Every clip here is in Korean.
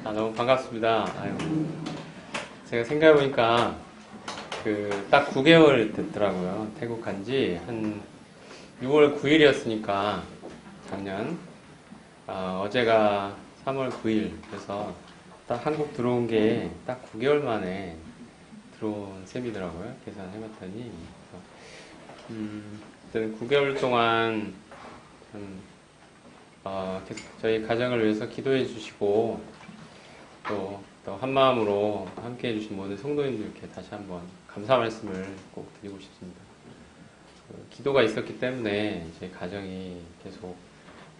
너무 반갑습니다. 아유, 제가 생각해보니까 딱 9개월 됐더라고요. 태국 간지 한 6월 9일이었으니까 작년. 어제가 3월 9일. 그래서 딱 한국 들어온 게 딱 9개월 만에 들어온 셈이더라고요. 계산해봤더니. 일단 9개월 동안 계속 저희 가정을 위해서 기도해 주시고 또 한마음으로 함께 해주신 모든 성도님들께 다시 한번 감사 말씀을 꼭 드리고 싶습니다. 기도가 있었기 때문에 제 가정이 계속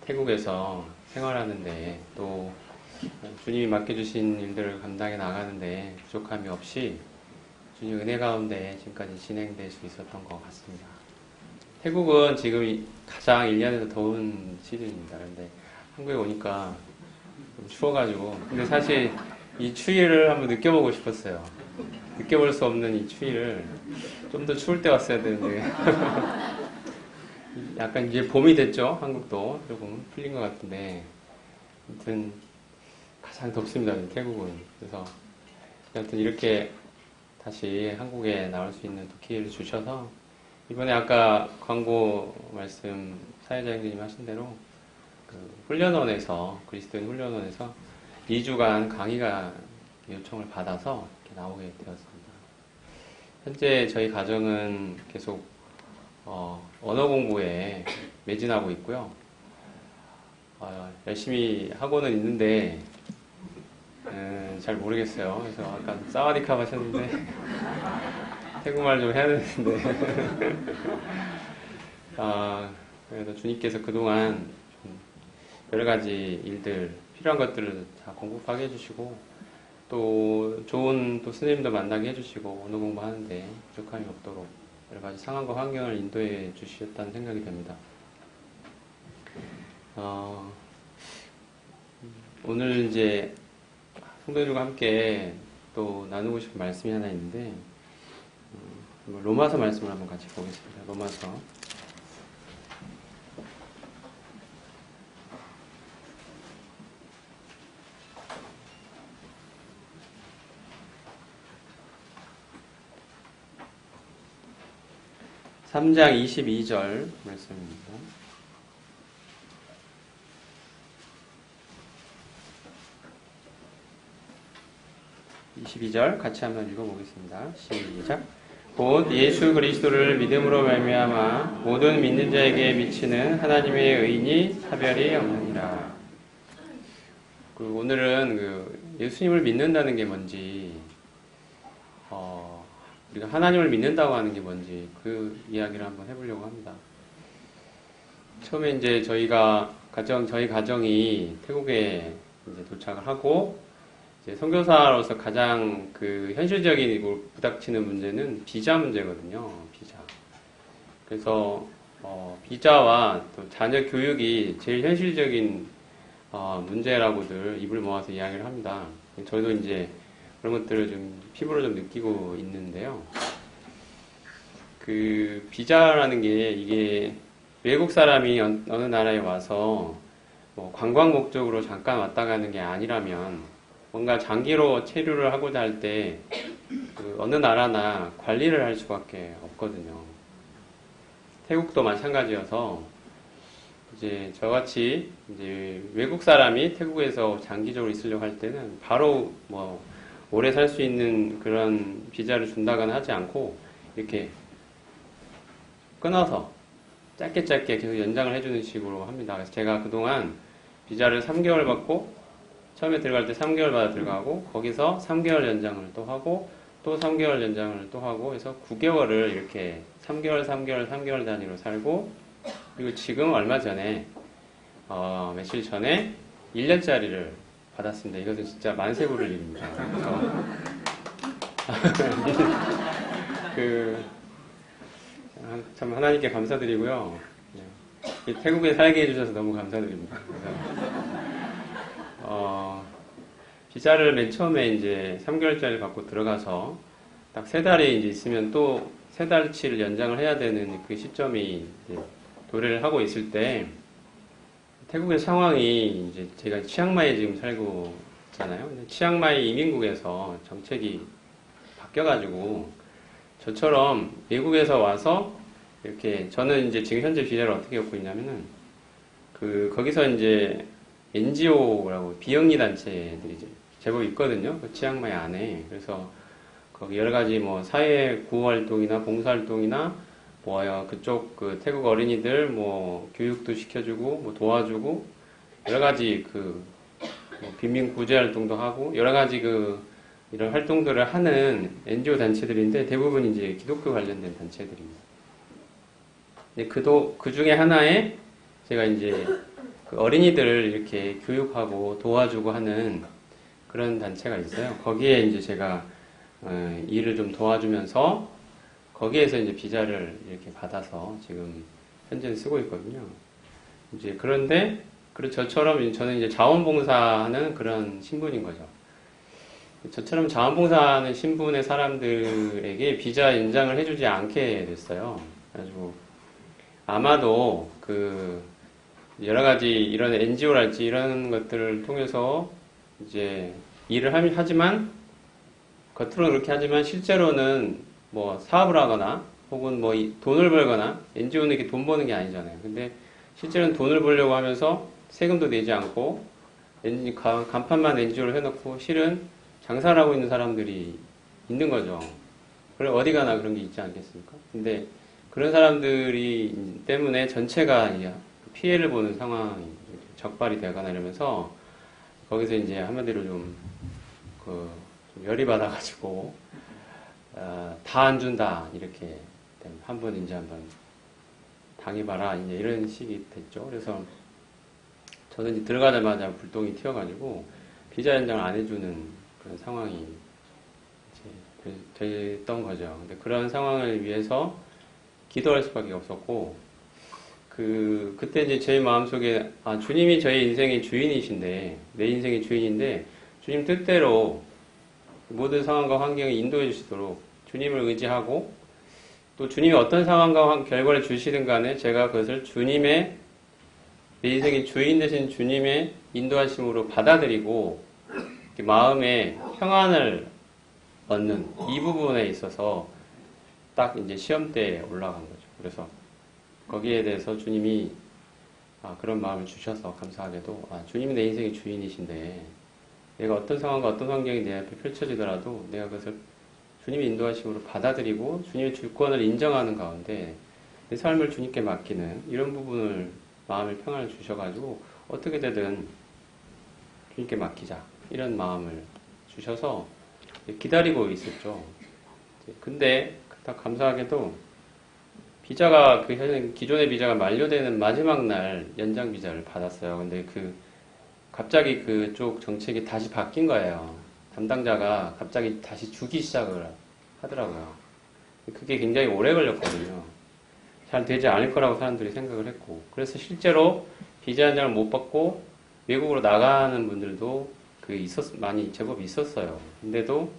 태국에서 생활하는데 또 주님이 맡겨주신 일들을 감당해 나가는데 부족함이 없이 주님 은혜 가운데 지금까지 진행될 수 있었던 것 같습니다. 태국은 지금 가장 1년에서 더운 시즌입니다. 그런데 한국에 오니까 좀 추워가지고 근데 사실 이 추위를 한번 느껴보고 싶었어요. 느껴볼 수 없는 이 추위를 좀 더 추울 때 왔어야 되는데 약간 이제 봄이 됐죠. 한국도 조금 풀린 것 같은데 아무튼 가장 덥습니다. 태국은. 그래서 아무튼 이렇게 다시 한국에 나올 수 있는 또 기회를 주셔서 이번에 아까 광고 말씀 사회자님이 하신 대로 훈련원에서 그리스도인 훈련원에서 2주간 강의가 요청을 받아서 이렇게 나오게 되었습니다. 현재 저희 가정은 계속 언어 공부에 매진하고 있고요. 열심히 하고는 있는데 잘 모르겠어요. 그래서 아까 사와디캅 하셨는데 태국말 좀 해야 되는데 그래서 주님께서 그동안 좀 여러 가지 일들 필요한 것들을 다 공급하게 해주시고 또 좋은 또 스님도 만나게 해주시고 언어 공부하는데 부족함이 없도록 여러 가지 상황과 환경을 인도해 주셨다는 생각이 듭니다. 오늘 이제 성도들과 함께 또 나누고 싶은 말씀이 하나 있는데 로마서 말씀을 한번 같이 보겠습니다. 로마서 3장 22절 말씀입니다. 22절 같이 한번 읽어보겠습니다. 시작. 곧 예수 그리스도를 믿음으로 말미암아 모든 믿는 자에게 미치는 하나님의 의인이 차별이 없느니라. 오늘은 예수님을 믿는다는 게 뭔지, 우리가 하나님을 믿는다고 하는 게 뭔지 그 이야기를 한번 해보려고 합니다. 처음에 이제 저희 가정이 태국에 이제 도착을 하고 이제 선교사로서 가장 현실적인 부닥치는 문제는 비자 문제거든요. 비자. 그래서 비자와 또 자녀 교육이 제일 현실적인 문제라고들 입을 모아서 이야기를 합니다. 저희도 이제 그런 것들을 좀 피부로 좀 느끼고 있는데요. 비자라는 게 이게 외국 사람이 어느 나라에 와서 관광 목적으로 잠깐 왔다 가는 게 아니라면 뭔가 장기로 체류를 하고자 할 때 어느 나라나 관리를 할 수밖에 없거든요. 태국도 마찬가지여서 이제 저같이 이제 외국 사람이 태국에서 장기적으로 있으려고 할 때는 바로 오래 살 수 있는 그런 비자를 준다거나 하지 않고 이렇게 끊어서 짧게 계속 연장을 해주는 식으로 합니다. 그래서 제가 그동안 비자를 3개월 받고 처음에 들어갈 때 3개월 받아 들어가고 거기서 3개월 연장을 또 하고 또 3개월 연장을 또 하고 해서 9개월을 이렇게 3개월 단위로 살고 그리고 지금 얼마 전에 며칠 전에 1년짜리를 받았습니다. 이것은 진짜 만세 부를 일입니다. 참 하나님께 감사드리고요. 태국에 살게 해주셔서 너무 감사드립니다. 비자를 맨 처음에 이제 3개월짜리 받고 들어가서 딱 3달이 이제 있으면 또 3달치를 연장을 해야 되는 그 시점이 이제 도래를 하고 있을 때 태국의 상황이 이제 제가 치앙마이에 지금 살고 있잖아요. 근데 치앙마이 이민국에서 정책이 바뀌어가지고 저처럼 외국에서 와서 이렇게 저는 이제 지금 현재 비자를 어떻게 갖고 있냐면은 거기서 이제 NGO라고 비영리 단체들이 제법 있거든요. 그 치앙마이 안에. 그래서 거기 여러 가지 뭐 사회 구호 활동이나 봉사 활동이나 뭐야 그쪽 그 태국 어린이들 뭐 교육도 시켜주고 뭐 도와주고 여러 가지 뭐 빈민 구제 활동도 하고 여러 가지 이런 활동들을 하는 NGO 단체들인데 대부분 이제 기독교 관련된 단체들입니다. 근데 그 중에 하나에 제가 이제 그 어린이들을 이렇게 교육하고 도와주고 하는 그런 단체가 있어요. 거기에 이제 제가 일을 좀 도와주면서 거기에서 이제 비자를 이렇게 받아서 지금 현재는 쓰고 있거든요. 이제 그런데 저처럼 저는 이제 자원봉사하는 그런 신분인 거죠. 저처럼 자원봉사하는 신분의 사람들에게 비자 인장을 해주지 않게 됐어요. 그래가지고 아마도 여러 가지 이런 NGO랄지 이런 것들을 통해서 이제 일을 하지만 겉으로는 그렇게 하지만 실제로는 뭐 사업을 하거나 혹은 뭐 돈을 벌거나 NGO는 이렇게 돈 버는 게 아니잖아요. 근데 실제로는 돈을 벌려고 하면서 세금도 내지 않고 간판만 NGO를 해놓고 실은 장사를 하고 있는 사람들이 있는 거죠. 그럼 어디 가나 그런 게 있지 않겠습니까? 근데 그런 사람들이 때문에 전체가 피해를 보는 상황이 적발이 되거나 이러면서 거기서 이제 한마디로 좀 열이 받아가지고 다 안 준다 이렇게 한번 이제 한번 당해봐라 이제 이런 식이 됐죠. 그래서 저는 이제 들어가자마자 불똥이 튀어가지고 비자 연장을 안 해주는 그런 상황이 이제 됐던 거죠. 근데 그런 상황을 위해서 기도할 수밖에 없었고 그때 이제 제 마음속에 주님이 저의 인생의 주인이신데 내 인생의 주인인데 주님 뜻대로 모든 상황과 환경에 인도해 주시도록 주님을 의지하고 또 주님이 어떤 상황과 결과를 주시든 간에 제가 그것을 내 인생의 주인 되신 주님의 인도하심으로 받아들이고 마음에 평안을 얻는 이 부분에 있어서 딱 이제 시험대에 올라간 거죠. 그래서 거기에 대해서 주님이 그런 마음을 주셔서 감사하게도 주님이 내 인생의 주인이신데 내가 어떤 상황과 어떤 환경이 내 앞에 펼쳐지더라도 내가 그것을 주님의 인도하심으로 받아들이고 주님의 주권을 인정하는 가운데 내 삶을 주님께 맡기는 이런 부분을 마음의 평안을 주셔가지고 어떻게 되든 주님께 맡기자 이런 마음을 주셔서 기다리고 있었죠. 근데 딱 감사하게도 비자가 기존의 비자가 만료되는 마지막 날 연장 비자를 받았어요. 근데 갑자기 그쪽 정책이 다시 바뀐 거예요. 담당자가 갑자기 다시 주기 시작을 하더라고요. 그게 굉장히 오래 걸렸거든요. 잘 되지 않을 거라고 사람들이 생각을 했고 그래서 실제로 비자 연장을 못 받고 외국으로 나가는 분들도 많이 제법 있었어요. 근데도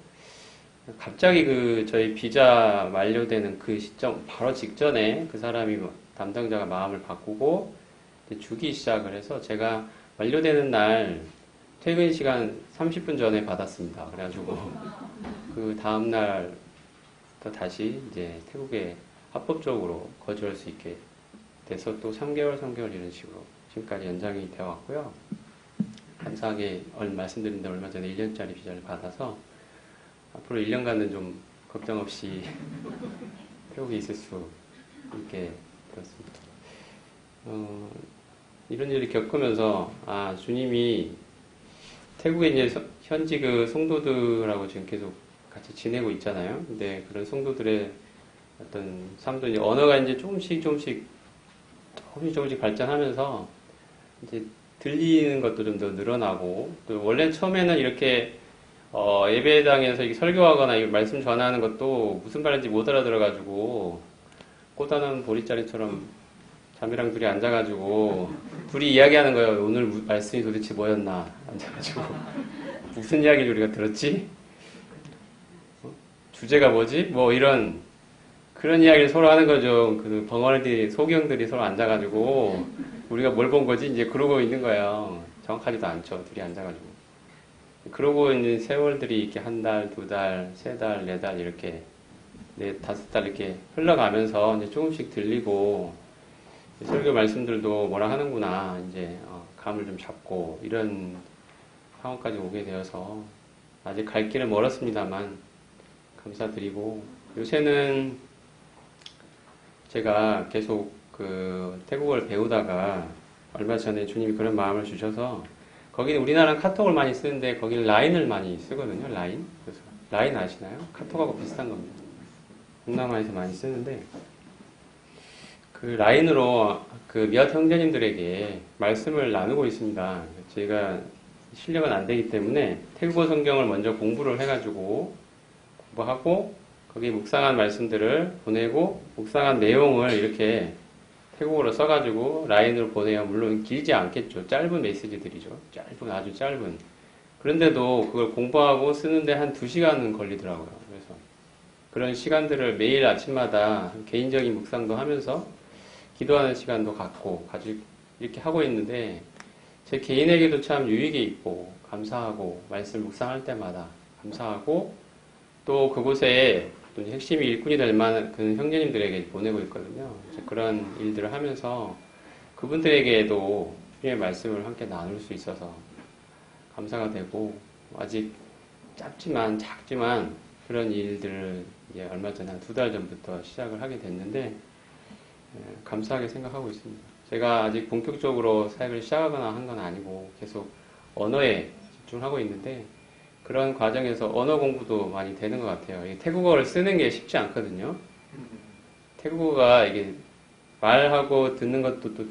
갑자기 저희 비자 만료되는 그 시점 바로 직전에 그 사람이 담당자가 마음을 바꾸고 주기 시작을 해서 제가 만료되는 날 퇴근 시간 30분 전에 받았습니다. 그래가지고 그 다음 날부터 다시 이제 태국에 합법적으로 거주할 수 있게 돼서 또 3개월 이런 식으로 지금까지 연장이 되어 왔고요. 감사하게 말씀드린 대로 얼마 전에 1년짜리 비자를 받아서 앞으로 1년간은 좀 걱정 없이 태국에 있을 수 있게 되었습니다. 이런 일을 겪으면서 주님이 태국에 이제 현지 성도들하고 지금 계속 같이 지내고 있잖아요. 근데 그런 성도들의 어떤 삶도 이제 언어가 이제 조금씩 발전하면서 이제 들리는 것도 좀 더 늘어나고 또 원래 처음에는 이렇게 예배당에서 설교하거나 말씀 전하는 것도 무슨 말인지 못 알아들어가지고 꽃다는 보리자리처럼 자매랑 둘이 앉아가지고 둘이 이야기하는 거예요. 오늘 말씀이 도대체 뭐였나 앉아가지고 무슨 이야기를 우리가 들었지? 주제가 뭐지? 뭐 그런 이야기를 서로 하는 거죠. 벙어리들이 소경들이 서로 앉아가지고 우리가 뭘 본 거지? 이제 그러고 있는 거예요. 정확하지도 않죠. 둘이 앉아가지고. 그러고 있는 세월들이 이렇게 한 달, 두 달, 세 달, 네 달 이렇게 네, 다섯 달 이렇게 흘러가면서 이제 조금씩 들리고 설교 말씀들도 뭐라 하는구나 이제 감을 좀 잡고 이런 상황까지 오게 되어서 아직 갈 길은 멀었습니다만 감사드리고 요새는 제가 계속 그 태국어를 배우다가 얼마 전에 주님이 그런 마음을 주셔서 거기는 우리나라는 카톡을 많이 쓰는데 거기는 라인을 많이 쓰거든요. 라인. 그래서 라인 아시나요? 카톡하고 비슷한 겁니다. 동남아에서 많이 쓰는데 그 라인으로 그 몇 형제님들에게 말씀을 나누고 있습니다. 제가 실력은 안 되기 때문에 태국어 성경을 먼저 공부를 해가지고 공부하고 거기 묵상한 말씀들을 보내고 묵상한 내용을 이렇게 태국어로 써가지고 라인으로 보내요. 물론 길지 않겠죠. 짧은 메시지들이죠. 아주 짧은. 그런데도 그걸 공부하고 쓰는데 한 2시간은 걸리더라고요. 그래서 그런 시간들을 매일 아침마다 개인적인 묵상도 하면서 기도하는 시간도 갖고 가지고 이렇게 하고 있는데 제 개인에게도 참 유익이 있고 감사하고 말씀 묵상할 때마다 감사하고 또 그곳에 또 핵심이 일꾼이 될 만한 그 형제님들에게 보내고 있거든요. 그런 일들을 하면서 그분들에게도 주님의 말씀을 함께 나눌 수 있어서 감사가 되고 아직 작지만 그런 일들을 이제 얼마 전에 한 2달 전부터 시작을 하게 됐는데 감사하게 생각하고 있습니다. 제가 아직 본격적으로 사역을 시작하거나 한 건 아니고 계속 언어에 집중하고 있는데 그런 과정에서 언어 공부도 많이 되는 것 같아요. 태국어를 쓰는 게 쉽지 않거든요. 태국어가 이게 말하고 듣는 것도 또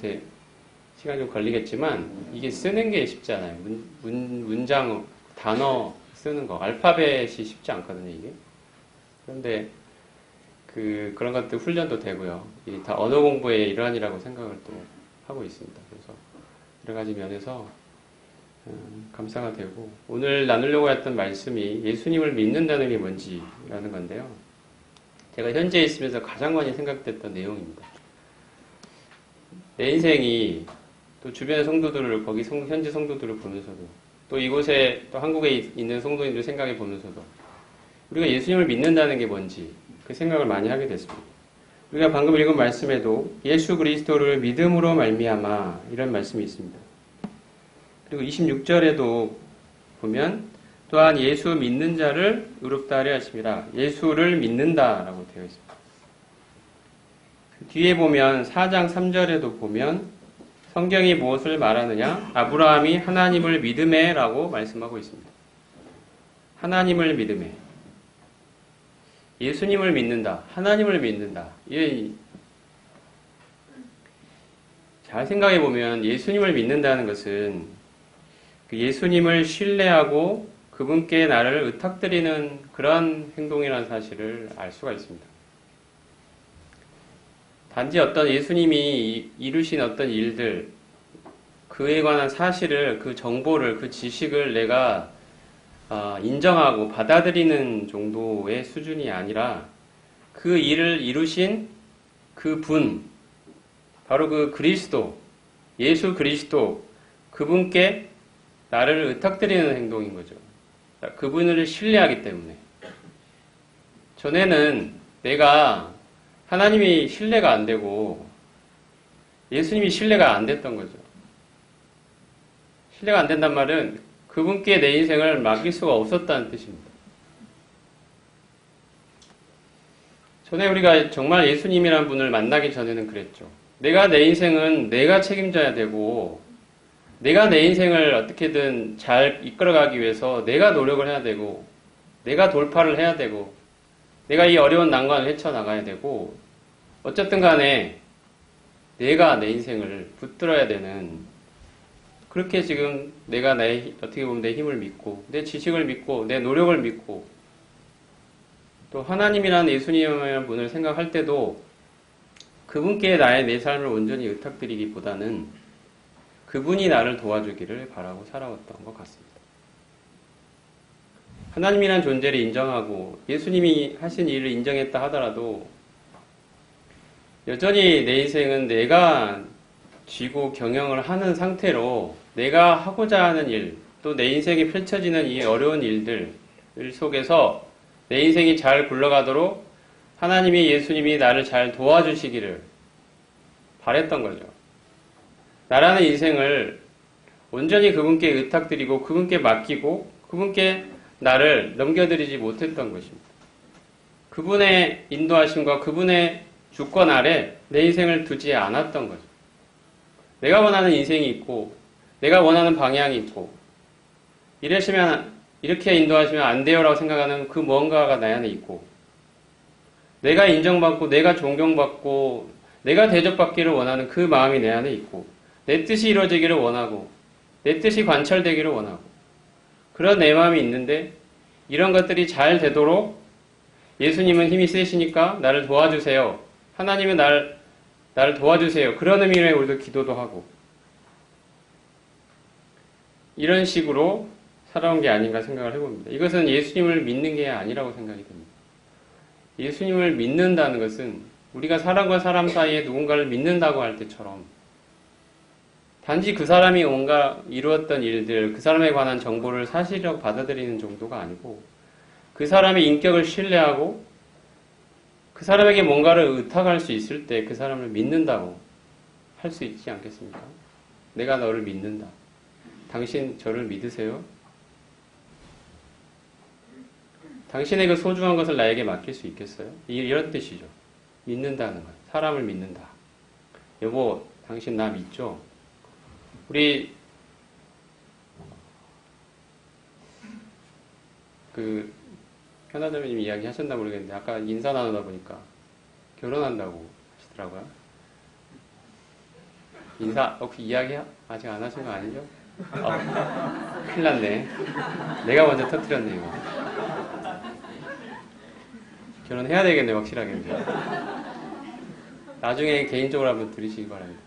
시간이 좀 걸리겠지만 이게 쓰는 게 쉽지 않아요. 문장, 단어 쓰는 거, 알파벳이 쉽지 않거든요, 이게. 그런데 그런 것들 훈련도 되고요. 다 언어 공부의 일환이라고 생각을 또 하고 있습니다. 그래서 여러 가지 면에서 감사가 되고 오늘 나누려고 했던 말씀이 예수님을 믿는다는 게 뭔지라는 건데요. 제가 현지에 있으면서 가장 많이 생각됐던 내용입니다. 내 인생이 또 주변의 성도들을 거기 현지 성도들을 보면서도 또 이곳에 또 한국에 있는 성도님들 생각해 보면서도 우리가 예수님을 믿는다는 게 뭔지 그 생각을 많이 하게 됐습니다. 우리가 방금 읽은 말씀에도 예수 그리스도를 믿음으로 말미암아 이런 말씀이 있습니다. 그리고 26절에도 보면 또한 예수 믿는 자를 의롭다 하려 하심이라 예수를 믿는다라고 되어 있습니다. 그 뒤에 보면 4장 3절에도 보면 성경이 무엇을 말하느냐? 아브라함이 하나님을 믿음에 라고 말씀하고 있습니다. 하나님을 믿음에. 예수님을 믿는다. 하나님을 믿는다. 잘 생각해 보면 예수님을 믿는다는 것은 그 예수님을 신뢰하고 그분께 나를 의탁드리는 그런 행동이라는 사실을 알 수가 있습니다. 단지 어떤 예수님이 이루신 어떤 일들, 그에 관한 사실을, 그 정보를, 그 지식을 내가 인정하고 받아들이는 정도의 수준이 아니라 그 일을 이루신 그 분, 바로 그 그리스도, 예수 그리스도, 그분께 나를 의탁드리는 행동인 거죠. 그분을 신뢰하기 때문에. 전에는 내가 하나님이 신뢰가 안 되고 예수님이 신뢰가 안 됐던 거죠. 신뢰가 안 된단 말은 그분께 내 인생을 맡길 수가 없었다는 뜻입니다. 전에 우리가 정말 예수님이라는 분을 만나기 전에는 그랬죠. 내가 내 인생은 내가 책임져야 되고 내가 내 인생을 어떻게든 잘 이끌어가기 위해서 내가 노력을 해야 되고 내가 돌파를 해야 되고 내가 이 어려운 난관을 헤쳐나가야 되고 어쨌든 간에 내가 내 인생을 붙들어야 되는 그렇게 지금 내가 어떻게 보면 내 힘을 믿고 내 지식을 믿고 내 노력을 믿고 또 하나님이라는 예수님이라는 분을 생각할 때도 그분께 내 삶을 온전히 의탁드리기보다는 그분이 나를 도와주기를 바라고 살아왔던 것 같습니다. 하나님이라는 존재를 인정하고 예수님이 하신 일을 인정했다 하더라도 여전히 내 인생은 내가 쥐고 경영을 하는 상태로 내가 하고자 하는 일, 또 내 인생에 펼쳐지는 이 어려운 일들 속에서 내 인생이 잘 굴러가도록 하나님이, 예수님이 나를 잘 도와주시기를 바랬던 거죠. 나라는 인생을 온전히 그분께 의탁드리고 그분께 맡기고 그분께 나를 넘겨드리지 못했던 것입니다. 그분의 인도하심과 그분의 주권 아래 내 인생을 두지 않았던 거죠. 내가 원하는 인생이 있고 내가 원하는 방향이 있고 이렇게 인도하시면 안 돼요라고 생각하는 그 뭔가가 내 안에 있고 내가 인정받고 내가 존경받고 내가 대접받기를 원하는 그 마음이 내 안에 있고 내 뜻이 이루어지기를 원하고 내 뜻이 관철되기를 원하고 그런 내 마음이 있는데 이런 것들이 잘 되도록 예수님은 힘이 세시니까 나를 도와주세요. 하나님은 나를 도와주세요. 그런 의미로 우리도 기도도 하고 이런 식으로 살아온 게 아닌가 생각을 해봅니다. 이것은 예수님을 믿는 게 아니라고 생각이 됩니다. 예수님을 믿는다는 것은 우리가 사람과 사람 사이에 누군가를 믿는다고 할 때처럼 단지 그 사람이 뭔가 이루었던 일들, 그 사람에 관한 정보를 사실이라고 받아들이는 정도가 아니고 그 사람의 인격을 신뢰하고 그 사람에게 뭔가를 의탁할 수 있을 때 그 사람을 믿는다고 할 수 있지 않겠습니까? 내가 너를 믿는다. 당신 저를 믿으세요? 당신의 그 소중한 것을 나에게 맡길 수 있겠어요? 이런 뜻이죠. 믿는다는 것. 사람을 믿는다. 여보, 당신 나 믿죠? 우리 현아자매님 이야기 하셨나 모르겠는데 아까 인사 나누다 보니까 결혼한다고 하시더라고요. 인사 혹시 이야기 아직 안 하신 거 아니죠? 큰일 났네. 내가 먼저 터뜨렸네 이거. 결혼해야 되겠네 확실하게. 나중에 개인적으로 한번 들으시기 바랍니다.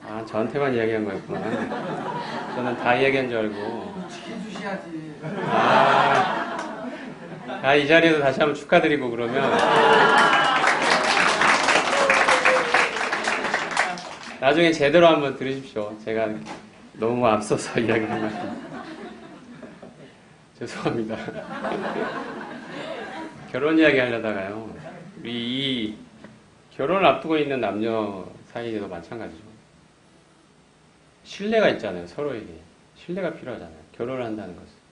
아 저한테만 이야기한 거였구나. 저는 다 이야기한 줄 알고. 지켜주셔야지. 이 자리에서 다시 한번 축하드리고 그러면 나중에 제대로 한번 들으십시오. 제가 너무 앞서서 이야기한 것 같습니다. 죄송합니다. 결혼 이야기 하려다가요. 이 결혼을 앞두고 있는 남녀 사이에도 마찬가지죠. 신뢰가 있잖아요. 서로에게. 신뢰가 필요하잖아요. 결혼을 한다는 것은.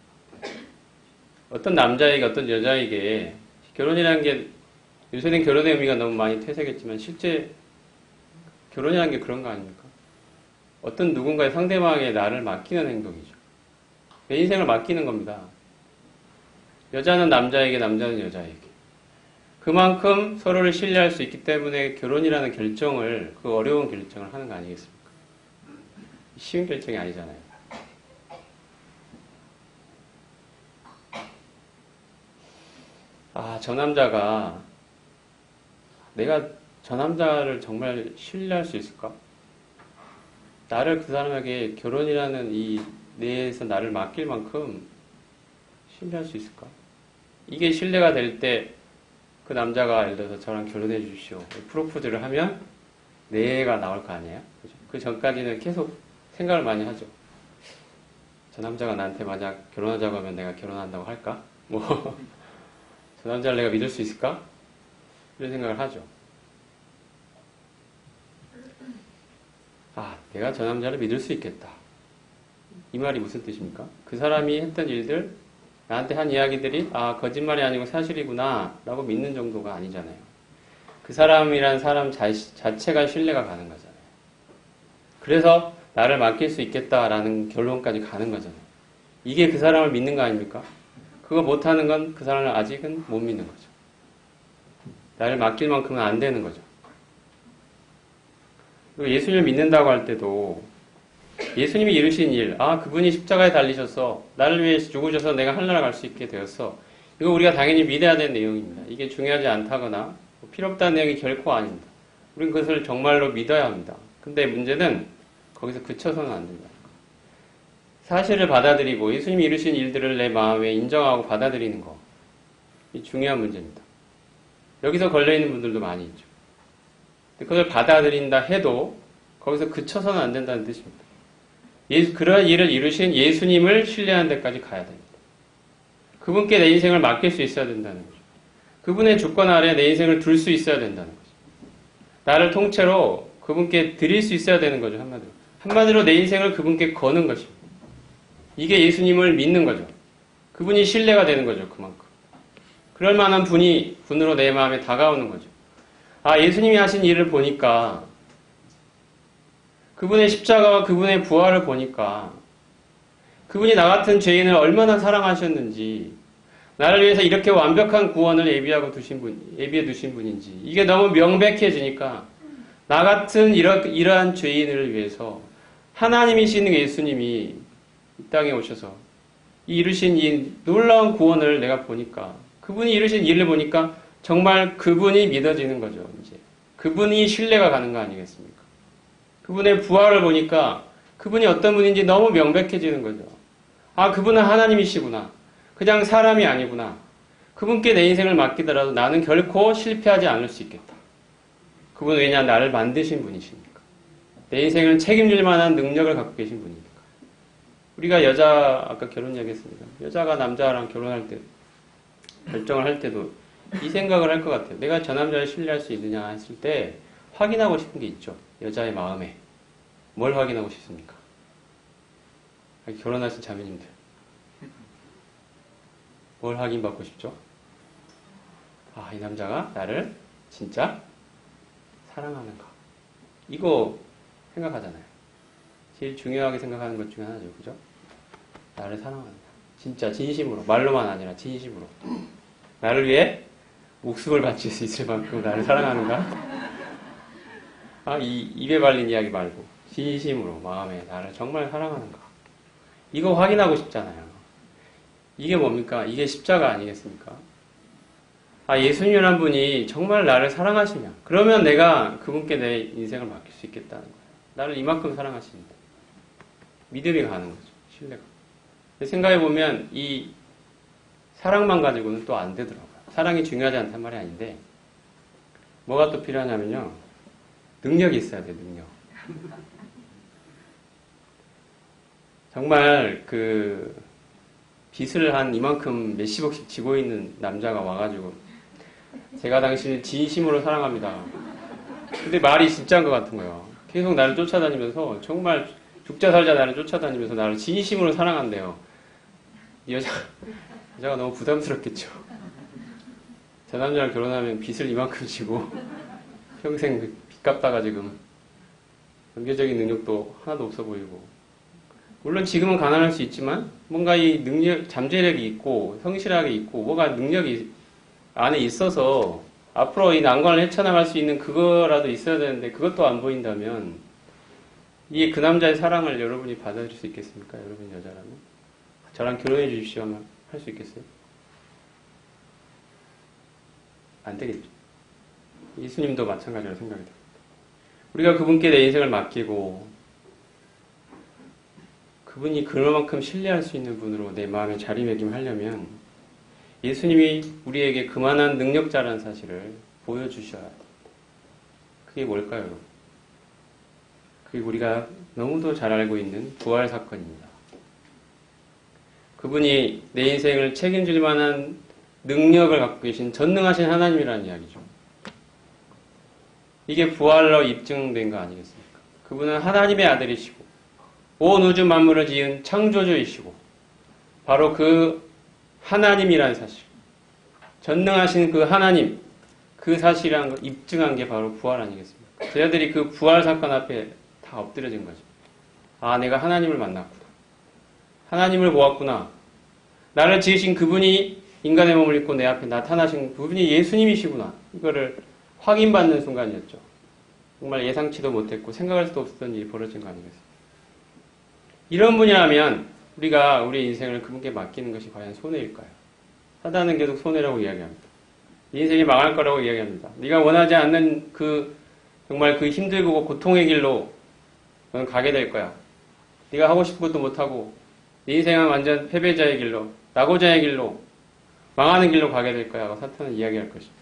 어떤 남자에게 어떤 여자에게 결혼이라는 게 요새는 결혼의 의미가 너무 많이 퇴색했지만 실제 결혼이라는 게 그런 거 아닙니까? 어떤 누군가의 상대방에게 나를 맡기는 행동이죠. 내 인생을 맡기는 겁니다. 여자는 남자에게, 남자는 여자에게. 그만큼 서로를 신뢰할 수 있기 때문에 결혼이라는 결정을, 그 어려운 결정을 하는 거 아니겠습니까? 쉬운 결정이 아니잖아요. 저 남자가 내가 저 남자를 정말 신뢰할 수 있을까? 나를 그 사람에게 결혼이라는 이 내에서 나를 맡길 만큼 신뢰할 수 있을까? 이게 신뢰가 될 때 그 남자가 예를 들어서 저랑 결혼해 주십시오. 프로포즈를 하면 네가 나올 거 아니에요? 그죠? 그 전까지는 계속 생각을 많이 하죠. 저 남자가 나한테 만약 결혼하자고 하면 내가 결혼한다고 할까? 저 남자를 내가 믿을 수 있을까? 이런 생각을 하죠. 내가 저 남자를 믿을 수 있겠다. 이 말이 무슨 뜻입니까? 그 사람이 했던 일들, 나한테 한 이야기들이 거짓말이 아니고 사실이구나 라고 믿는 정도가 아니잖아요. 그 사람이란 사람 자체가 신뢰가 가는 거잖아요. 그래서 나를 맡길 수 있겠다라는 결론까지 가는 거잖아요. 이게 그 사람을 믿는 거 아닙니까? 그거 못하는 건 그 사람을 아직은 못 믿는 거죠. 나를 맡길 만큼은 안 되는 거죠. 그리고 예수님을 믿는다고 할 때도 예수님이 이루신 일, 그분이 십자가에 달리셔서 나를 위해 죽으셔서 내가 하늘나라 갈 수 있게 되었어. 이거 우리가 당연히 믿어야 되는 내용입니다. 이게 중요하지 않다거나 필요 없다는 내용이 결코 아닙니다. 우리는 그것을 정말로 믿어야 합니다. 근데 문제는 거기서 그쳐서는 안 된다. 사실을 받아들이고 예수님이 이루신 일들을 내 마음에 인정하고 받아들이는 거. 이 중요한 문제입니다. 여기서 걸려있는 분들도 많이 있죠. 그걸 받아들인다 해도 거기서 그쳐서는 안 된다는 뜻입니다. 그러한 일을 이루신 예수님을 신뢰하는 데까지 가야 됩니다. 그분께 내 인생을 맡길 수 있어야 된다는 거죠. 그분의 주권 아래 내 인생을 둘 수 있어야 된다는 거죠. 나를 통째로 그분께 드릴 수 있어야 되는 거죠. 한마디로 내 인생을 그분께 거는 것입니다. 이게 예수님을 믿는 거죠. 그분이 신뢰가 되는 거죠. 그만큼. 그럴 만한 분으로 내 마음에 다가오는 거죠. 아, 예수님이 하신 일을 보니까, 그분의 십자가와 그분의 부활을 보니까, 그분이 나 같은 죄인을 얼마나 사랑하셨는지, 나를 위해서 이렇게 완벽한 구원을 예비해 두신 분인지, 이게 너무 명백해지니까, 나 같은 이러한 죄인을 위해서 하나님이신 예수님이 이 땅에 오셔서 이루신 이 놀라운 구원을 내가 보니까, 그분이 이루신 일을 보니까 정말 그분이 믿어지는 거죠. 이제 그분이 신뢰가 가는 거 아니겠습니까? 그분의 부활을 보니까 그분이 어떤 분인지 너무 명백해지는 거죠. 아, 그분은 하나님이시구나. 그냥 사람이 아니구나. 그분께 내 인생을 맡기더라도 나는 결코 실패하지 않을 수 있겠다. 그분은 왜냐? 나를 만드신 분이시니까. 내 인생을 책임질 만한 능력을 갖고 계신 분이니까. 우리가 아까 결혼 이야기했습니다. 여자가 남자랑 결혼할 때, 결정을 할 때도 이 생각을 할 것 같아요. 내가 저 남자를 신뢰할 수 있느냐 했을 때 확인하고 싶은 게 있죠. 여자의 마음에. 뭘 확인하고 싶습니까? 결혼하신 자매님들. 뭘 확인받고 싶죠? 아, 이 남자가 나를 진짜 사랑하는가. 이거 생각하잖아요. 제일 중요하게 생각하는 것 중에 하나죠. 그죠? 나를 사랑하는가. 진짜 진심으로. 말로만 아니라 진심으로. 나를 위해 목숨을 바칠 수 있을 만큼 나를 사랑하는가? 아, 입에 발린 이야기 말고 진심으로 마음에 나를 정말 사랑하는가? 이거 확인하고 싶잖아요. 이게 뭡니까? 이게 십자가 아니겠습니까? 아, 예수님이란 분이 정말 나를 사랑하시면 그러면 내가 그분께 내 인생을 맡길 수 있겠다는 거예요. 나를 이만큼 사랑하십니다. 믿음이 가는 거죠. 신뢰가. 생각해보면 이 사랑만 가지고는 또 안 되더라고요. 사랑이 중요하지 않단 말이 아닌데 뭐가 또 필요하냐면요. 능력이 있어야 돼요. 능력. 정말 빚을 한 이만큼 몇십억씩 지고 있는 남자가 와가지고 제가 당신을 진심으로 사랑합니다. 근데 말이 진짜인 것 같은 거예요. 계속 나를 쫓아다니면서 정말 죽자 살자 나를 쫓아다니면서 나를 진심으로 사랑한대요. 여자가 너무 부담스럽겠죠. 저 남자랑 결혼하면 빚을 이만큼 지고 평생 빚 갚다가 지금 경제적인 능력도 하나도 없어 보이고 물론 지금은 가난할 수 있지만 뭔가 이 능력, 잠재력이 있고 성실하게 있고 뭐가 능력이 안에 있어서 앞으로 이 난관을 헤쳐나갈 수 있는 그거라도 있어야 되는데 그것도 안 보인다면 이게 그 남자의 사랑을 여러분이 받아들일 수 있겠습니까? 여러분 여자라면 저랑 결혼해 주십시오 하면 할 수 있겠어요? 안 되겠죠. 예수님도 마찬가지로 생각이 됩니다. 우리가 그분께 내 인생을 맡기고 그분이 그만큼 신뢰할 수 있는 분으로 내 마음에 자리매김하려면 예수님이 우리에게 그만한 능력자라는 사실을 보여주셔야 돼요. 그게 뭘까요, 여러분? 그게 우리가 너무도 잘 알고 있는 부활 사건입니다. 그분이 내 인생을 책임질 만한 능력을 갖고 계신 전능하신 하나님이라는 이야기죠. 이게 부활로 입증된 거 아니겠습니까? 그분은 하나님의 아들이시고 온 우주 만물을 지은 창조주이시고 바로 그 하나님이라는 사실, 전능하신 그 하나님, 그 사실이라는 걸 입증한 게 바로 부활 아니겠습니까? 저희들이 그 부활 사건 앞에 다 엎드려진 거죠. 아, 내가 하나님을 만났구나. 하나님을 보았구나. 나를 지으신 그분이 인간의 몸을 입고 내 앞에 나타나신 그분이 예수님이시구나. 이거를 확인받는 순간이었죠. 정말 예상치도 못했고 생각할 수도 없었던 일이 벌어진 거 아니겠습니까? 이런 분이라면 우리가 우리 인생을 그분께 맡기는 것이 과연 손해일까요? 사단은 계속 손해라고 이야기합니다. 네 인생이 망할 거라고 이야기합니다. 네가 원하지 않는 정말 그 힘들고 고통의 길로 넌 가게 될 거야. 네가 하고 싶은 것도 못하고 네 인생은 완전 패배자의 길로, 낙오자의 길로, 망하는 길로 가게 될 거야 하고 사탄은 이야기할 것입니다.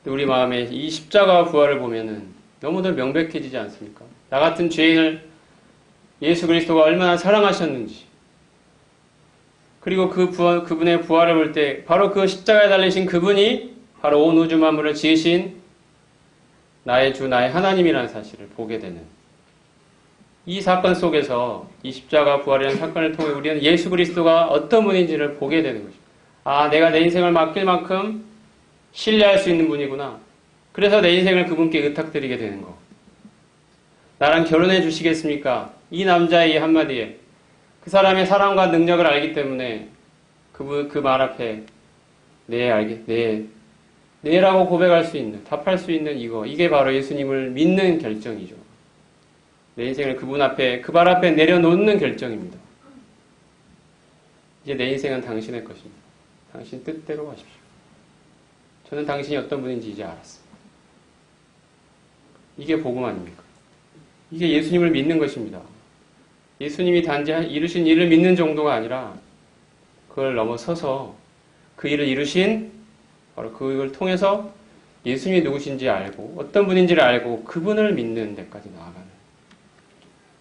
우리 마음에 이 십자가와 부활을 보면은 너무도 명백해지지 않습니까? 나 같은 죄인을 예수 그리스도가 얼마나 사랑하셨는지, 그리고 그분의 부활을 볼 때 바로 그 십자가에 달리신 그분이 바로 온 우주 만물을 지으신 나의 주, 나의 하나님이라는 사실을 보게 되는, 이 사건 속에서 이 십자가 부활이라는 사건을 통해 우리는 예수 그리스도가 어떤 분인지를 보게 되는 것입니다. 아, 내가 내 인생을 맡길 만큼 신뢰할 수 있는 분이구나. 그래서 내 인생을 그분께 의탁드리게 되는 거. 나랑 결혼해 주시겠습니까? 이 남자의 이 한마디에 그 사람의 사랑과 능력을 알기 때문에 그 말 앞에 네라고 고백할 수 있는, 답할 수 있는 이게 바로 예수님을 믿는 결정이죠. 내 인생을 그분 앞에, 그 발 앞에 내려놓는 결정입니다. 이제 내 인생은 당신의 것입니다. 당신 뜻대로 가십시오. 저는 당신이 어떤 분인지 이제 알았습니다. 이게 복음 아닙니까? 이게 예수님을 믿는 것입니다. 예수님이 단지 이루신 일을 믿는 정도가 아니라 그걸 넘어서서 그 일을 이루신 바로 그걸 통해서 예수님이 누구신지 알고 어떤 분인지를 알고 그분을 믿는 데까지 나아가는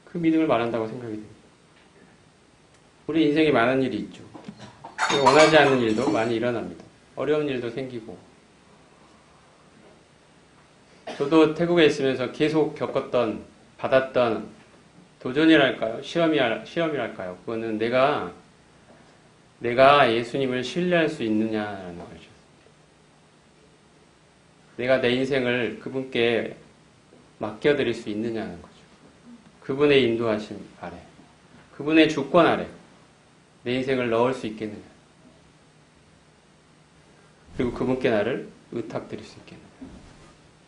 그 믿음을 말한다고 생각이 됩니다. 우리 인생에 많은 일이 있죠. 원하지 않는 일도 많이 일어납니다. 어려운 일도 생기고. 저도 태국에 있으면서 계속 겪었던, 받았던 도전이랄까요? 시험이랄까요? 그거는 내가 예수님을 신뢰할 수 있느냐라는 거죠. 내가 내 인생을 그분께 맡겨드릴 수 있느냐는 거죠. 그분의 인도하심 아래, 그분의 주권 아래 내 인생을 넣을 수 있겠느냐. 그리고 그분께 나를 의탁드릴 수 있겠느냐.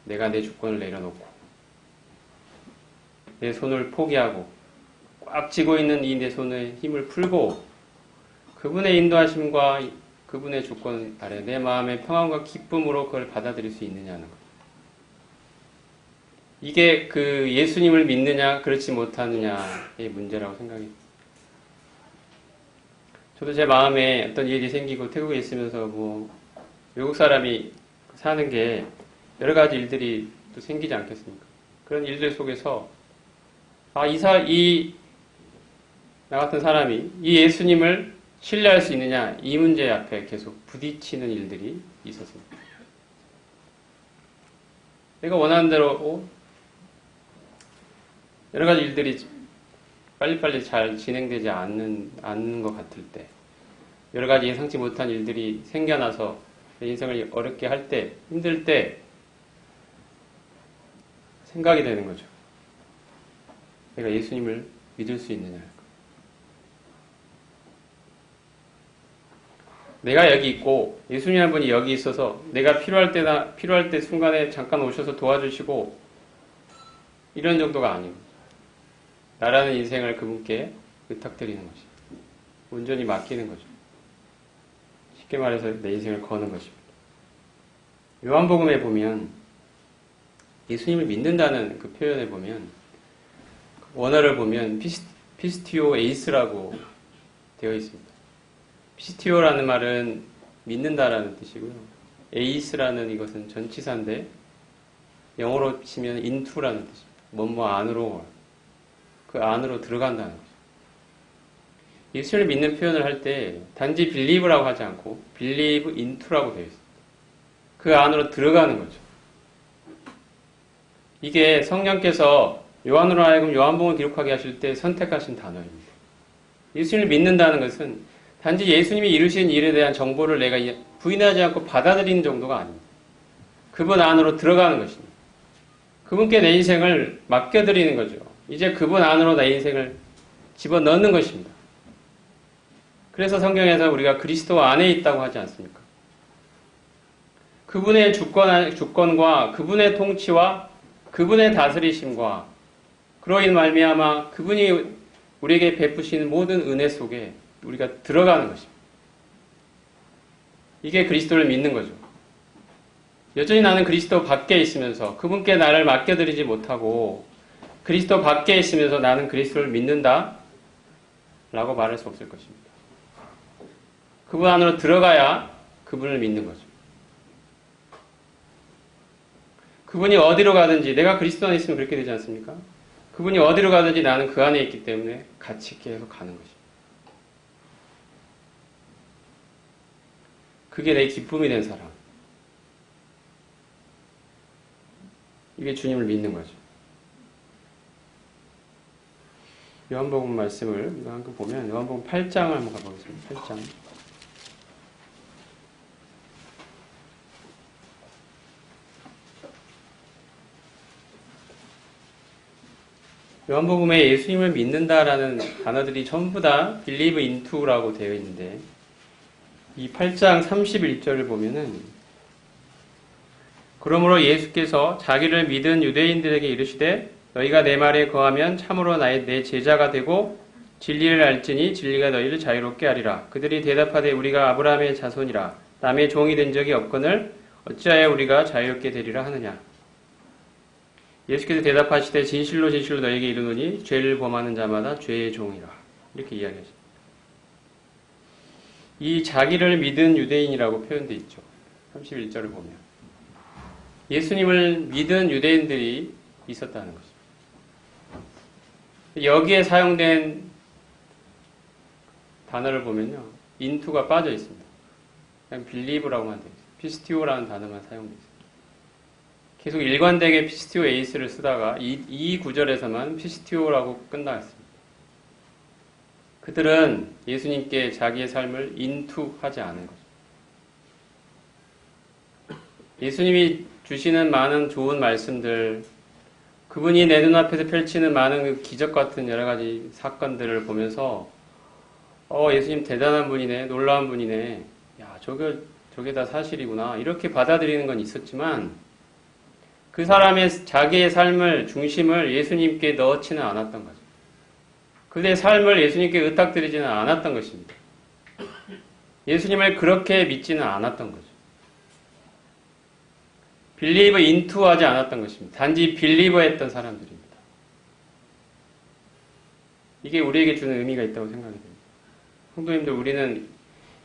내가 내 주권을 내려놓고 내 손을 포기하고 꽉 쥐고 있는 이 내 손의 힘을 풀고 그분의 인도하심과 그분의 주권 아래 내 마음의 평안과 기쁨으로 그걸 받아들일 수 있느냐는 것. 이게 그 예수님을 믿느냐 그렇지 못하느냐의 문제라고 생각이 듭니다. 저도 제 마음에 어떤 일이 생기고 태국에 있으면서 외국 사람이 사는 게 여러 가지 일들이 또 생기지 않겠습니까? 그런 일들 속에서 나 같은 사람이 이 예수님을 신뢰할 수 있느냐 이 문제 앞에 계속 부딪히는 일들이 있었습니다. 내가 원하는 대로 여러 가지 일들이 빨리빨리 잘 진행되지 않는 것 같을 때, 여러 가지 예상치 못한 일들이 생겨나서 내 인생을 어렵게 할 때, 힘들 때 생각이 되는 거죠. 내가 예수님을 믿을 수 있느냐. 내가 여기 있고 예수님이라는 분이 여기 있어서 내가 필요할 때 순간에 잠깐 오셔서 도와주시고 이런 정도가 아니고 나라는 인생을 그분께 의탁드리는 것이 온전히 맡기는 거죠. 쉽게 말해서 내 인생을 거는 것입니다. 요한복음에 보면 예수님을 믿는다는 그 표현에 보면 원어를 보면 피스티오 에이스라고 되어 있습니다. 피스티오라는 말은 믿는다라는 뜻이고요. 에이스라는 이것은 전치사인데 영어로 치면 into라는 뜻입니다. 뭐뭐 안으로, 그 안으로 들어간다는 거죠. 예수를 믿는 표현을 할 때 단지 believe라고 하지 않고 believe into라고 되어 있습니다. 그 안으로 들어가는 거죠. 이게 성령께서 요한으로 하여금 요한복음을 기록하게 하실 때 선택하신 단어입니다. 예수님을 믿는다는 것은 단지 예수님이 이루신 일에 대한 정보를 내가 부인하지 않고 받아들이는 정도가 아닙니다. 그분 안으로 들어가는 것입니다. 그분께 내 인생을 맡겨드리는 거죠. 이제 그분 안으로 내 인생을 집어넣는 것입니다. 그래서 성경에서 우리가 그리스도 안에 있다고 하지 않습니까? 그분의 주권과 그분의 통치와 그분의 다스리심과 그로 인 말미암아 그분이 우리에게 베푸시는 모든 은혜 속에 우리가 들어가는 것입니다. 이게 그리스도를 믿는 거죠. 여전히 나는 그리스도 밖에 있으면서 그분께 나를 맡겨드리지 못하고 그리스도 밖에 있으면서 나는 그리스도를 믿는다 라고 말할 수 없을 것입니다. 그분 안으로 들어가야 그분을 믿는 거죠. 그분이 어디로 가든지, 내가 그리스도 안에 있으면 그렇게 되지 않습니까? 그분이 어디로 가든지 나는 그 안에 있기 때문에 같이 계속 가는 것입니다. 그게 내 기쁨이 된 사람. 이게 주님을 믿는 거죠. 요한복음 말씀을 한번 보면 요한복음 8장을 한번 가보겠습니다. 8장. 요한복음에 예수님을 믿는다라는 단어들이 전부 다 believe into라고 되어 있는데 이 8장 31절을 보면은 그러므로 예수께서 자기를 믿은 유대인들에게 이르시되 너희가 내 말에 거하면 참으로 내 제자가 되고 진리를 알지니 진리가 너희를 자유롭게 하리라. 그들이 대답하되 우리가 아브라함의 자손이라 남의 종이 된 적이 없거늘 어찌하여 우리가 자유롭게 되리라 하느냐. 예수께서 대답하시되 진실로 진실로 너희에게 이르노니 죄를 범하는 자마다 죄의 종이라. 이렇게 이야기하십니다. 이 자기를 믿은 유대인이라고 표현되어 있죠. 31절을 보면. 예수님을 믿은 유대인들이 있었다는 것입니다. 여기에 사용된 단어를 보면요. into가 빠져 있습니다. 그냥 believe라고만 되어 있어요. 피스티오라는 단어만 사용되어 있습니다. 계속 일관되게 피스티오 에이스를 쓰다가 이 구절에서만 피스티오라고 끝나갔습니다. 그들은 예수님께 자기의 삶을 인투하지 않은 거죠. 예수님이 주시는 많은 좋은 말씀들, 그분이 내 눈앞에서 펼치는 많은 기적 같은 여러 가지 사건들을 보면서 예수님 대단한 분이네, 놀라운 분이네, 야 저게 다 사실이구나 이렇게 받아들이는 건 있었지만 그 사람의 자기의 삶을 중심을 예수님께 넣지는 않았던 거죠. 그의 삶을 예수님께 의탁드리지는 않았던 것입니다. 예수님을 그렇게 믿지는 않았던 거죠. 빌리버 인투하지 않았던 것입니다. 단지 빌리버 했던 사람들입니다. 이게 우리에게 주는 의미가 있다고 생각이 됩니다. 성도님들, 우리는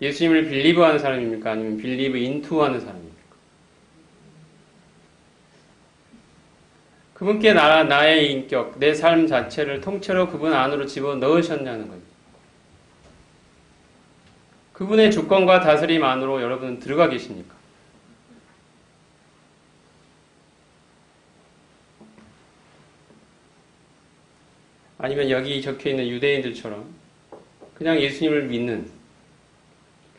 예수님을 빌리버하는 사람입니까? 아니면 빌리버 인투하는 사람입니까? 그분께 나의 인격, 내 삶 자체를 통째로 그분 안으로 집어넣으셨냐는 거죠. 그분의 주권과 다스림 안으로 여러분은 들어가 계십니까? 아니면 여기 적혀있는 유대인들처럼 그냥 예수님을 믿는,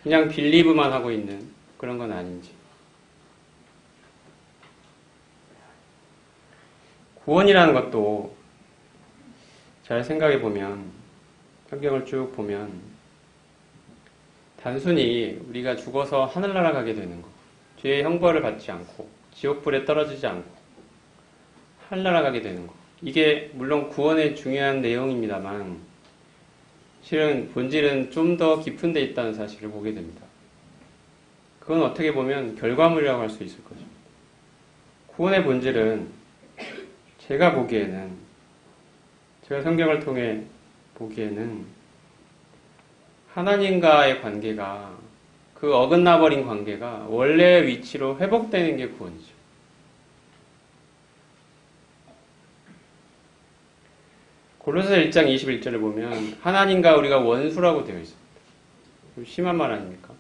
그냥 빌리브만 하고 있는 그런 건 아닌지. 구원이라는 것도 잘 생각해 보면, 성경을 쭉 보면 단순히 우리가 죽어서 하늘나라 가게 되는 것, 죄의 형벌을 받지 않고 지옥불에 떨어지지 않고 하늘나라 가게 되는 것, 이게 물론 구원의 중요한 내용입니다만 실은 본질은 좀 더 깊은 데 있다는 사실을 보게 됩니다. 그건 어떻게 보면 결과물이라고 할 수 있을 거죠. 구원의 본질은 제가 보기에는, 제가 성경을 통해 보기에는 하나님과의 관계가, 그 어긋나버린 관계가 원래의 위치로 회복되는 게 구원이죠. 고린도서 1장 21절을 보면 하나님과 우리가 원수라고 되어 있습니다. 심한 말 아닙니까?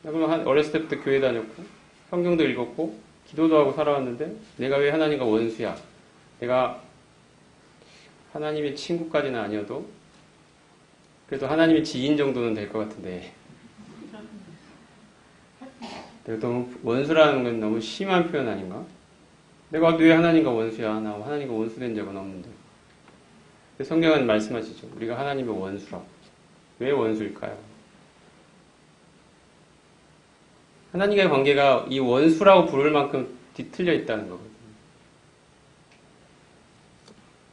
그러면 어렸을 때부터 교회 다녔고 성경도 읽었고 기도도 하고 살아왔는데 내가 왜 하나님과 원수야? 내가 하나님의 친구까지는 아니어도 그래도 하나님의 지인 정도는 될 것 같은데 내가 너무 원수라는 건 너무 심한 표현 아닌가? 내가 왜 하나님과 원수야? 나 하나님과 원수된 적은 없는데. 성경은 말씀하시죠. 우리가 하나님의 원수라고. 왜 원수일까요? 하나님과의 관계가 이 원수라고 부를 만큼 뒤틀려 있다는 거거든요.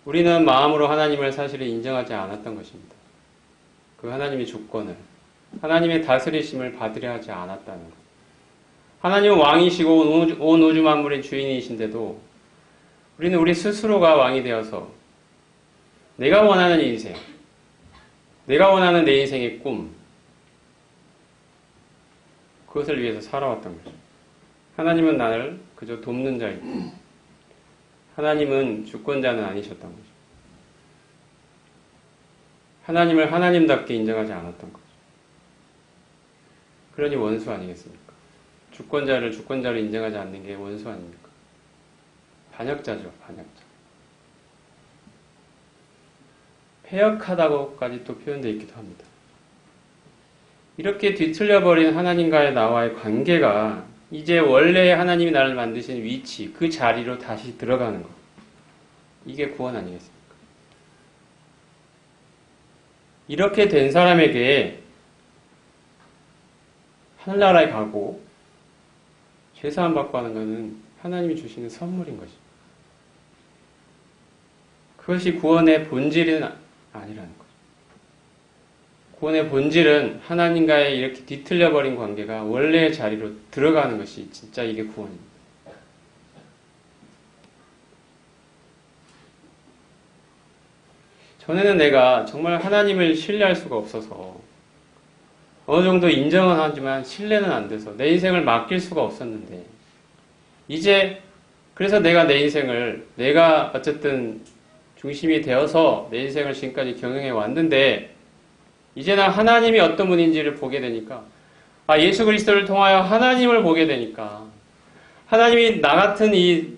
우리는 마음으로 하나님을 사실은 인정하지 않았던 것입니다. 그 하나님의 주권을, 하나님의 다스리심을 받으려 하지 않았다는 것. 하나님은 왕이시고 온 우주 만물의 주인이신데도 우리는 우리 스스로가 왕이 되어서 내가 원하는 인생, 내가 원하는 내 인생의 꿈, 그것을 위해서 살아왔던 거죠. 하나님은 나를 그저 돕는 자일 뿐. 하나님은 주권자는 아니셨던 거죠. 하나님을 하나님답게 인정하지 않았던 거죠. 그러니 원수 아니겠습니까? 주권자를 인정하지 않는 게 원수 아닙니까? 반역자죠, 반역자. 패역하다고까지 또 표현되어 있기도 합니다. 이렇게 뒤틀려버린 하나님과의 나와의 관계가 이제 원래 하나님이 나를 만드신 위치, 그 자리로 다시 들어가는 것. 이게 구원 아니겠습니까? 이렇게 된 사람에게 하늘나라에 가고 죄사함 받고 하는 것은 하나님이 주시는 선물인 것입니다. 그것이 구원의 본질은 아니라는 거죠. 구원의 본질은 하나님과의 이렇게 뒤틀려버린 관계가 원래의 자리로 들어가는 것이 진짜 이게 구원입니다. 전에는 내가 정말 하나님을 신뢰할 수가 없어서 어느 정도 인정은 하지만 신뢰는 안 돼서 내 인생을 맡길 수가 없었는데 이제 그래서 내가 내 인생을 내가 어쨌든 중심이 되어서 내 인생을 지금까지 경영해 왔는데 이제는 하나님이 어떤 분인지를 보게 되니까 예수 그리스도를 통하여 하나님을 보게 되니까 하나님이 나 같은 이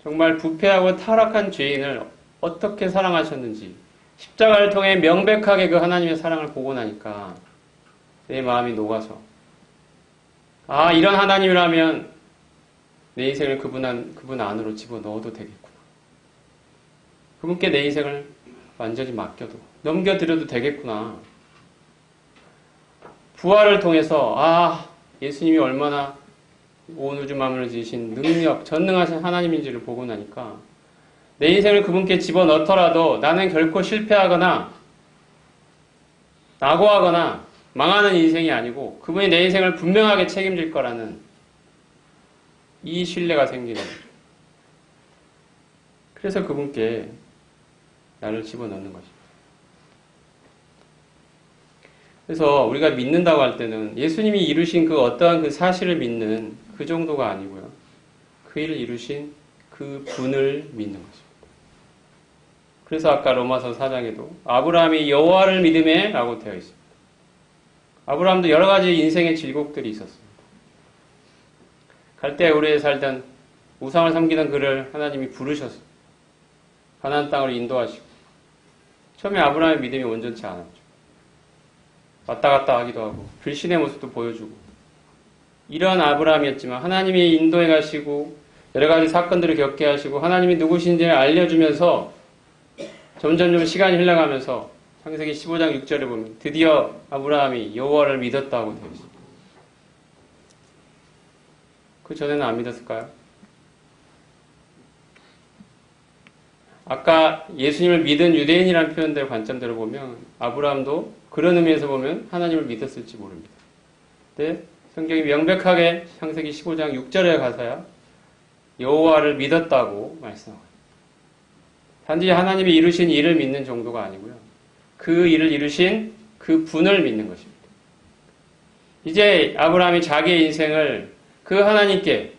정말 부패하고 타락한 죄인을 어떻게 사랑하셨는지 십자가를 통해 명백하게 그 하나님의 사랑을 보고 나니까 내 마음이 녹아서 이런 하나님이라면 내 인생을 그분 안으로 집어넣어도 되겠구나. 그분께 내 인생을 완전히 맡겨도 넘겨드려도 되겠구나. 부활을 통해서 예수님이 얼마나 온 우주 만물을 지으신 전능하신 하나님인지를 보고 나니까 내 인생을 그분께 집어넣더라도 나는 결코 실패하거나 낙오하거나 망하는 인생이 아니고 그분이 내 인생을 분명하게 책임질 거라는 이 신뢰가 생기는 거죠. 그래서 그분께 나를 집어넣는 것입니다. 그래서 우리가 믿는다고 할 때는 예수님이 이루신 그 어떠한 그 사실을 믿는 그 정도가 아니고요. 그 일을 이루신 그 분을 믿는 것입니다. 그래서 아까 로마서 4장에도 아브라함이 여호와를 믿음에 라고 되어 있습니다. 아브라함도 여러 가지 인생의 질곡들이 있었습니다. 갈대아 우르에 살던 우상을 섬기던 그를 하나님이 부르셔서 가나안 땅으로 인도하시고 처음에 아브라함의 믿음이 온전치 않았죠. 왔다 갔다 하기도 하고 불신의 모습도 보여주고 이런 아브라함이었지만 하나님이 인도해 가시고 여러 가지 사건들을 겪게 하시고 하나님이 누구신지를 알려주면서 점점 시간이 흘러가면서 창세기 15장 6절에 보면 드디어 아브라함이 여호와를 믿었다고 되어 있습니다. 그 전에는 안 믿었을까요? 아까 예수님을 믿은 유대인이라는 표현들 관점대로 보면 아브라함도 그런 의미에서 보면 하나님을 믿었을지 모릅니다. 근데 성경이 명백하게 창세기 15장 6절에 가서야 여호와를 믿었다고 말씀합니다. 단지 하나님이 이루신 일을 믿는 정도가 아니고요. 그 일을 이루신 그 분을 믿는 것입니다. 이제 아브라함이 자기의 인생을 그 하나님께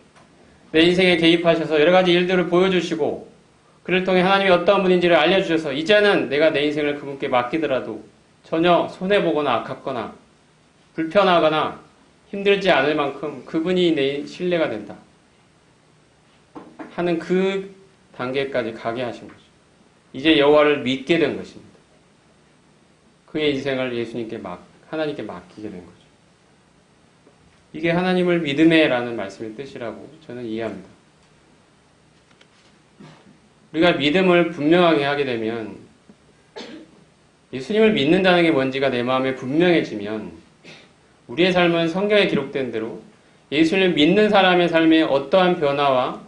내 인생에 개입하셔서 여러 가지 일들을 보여주시고 그를 통해 하나님이 어떤 분인지를 알려주셔서 이제는 내가 내 인생을 그분께 맡기더라도 전혀 손해보거나 아깝거나 불편하거나 힘들지 않을 만큼 그분이 내 신뢰가 된다 하는 그 단계까지 가게 하신 거죠. 이제 여호와를 믿게 된 것입니다. 그의 인생을 하나님께 맡기게 된 거죠. 이게 하나님을 믿음에라는 말씀의 뜻이라고 저는 이해합니다. 우리가 믿음을 분명하게 하게 되면 예수님을 믿는다는 게 뭔지가 내 마음에 분명해지면 우리의 삶은 성경에 기록된 대로 예수님을 믿는 사람의 삶에 어떠한 변화와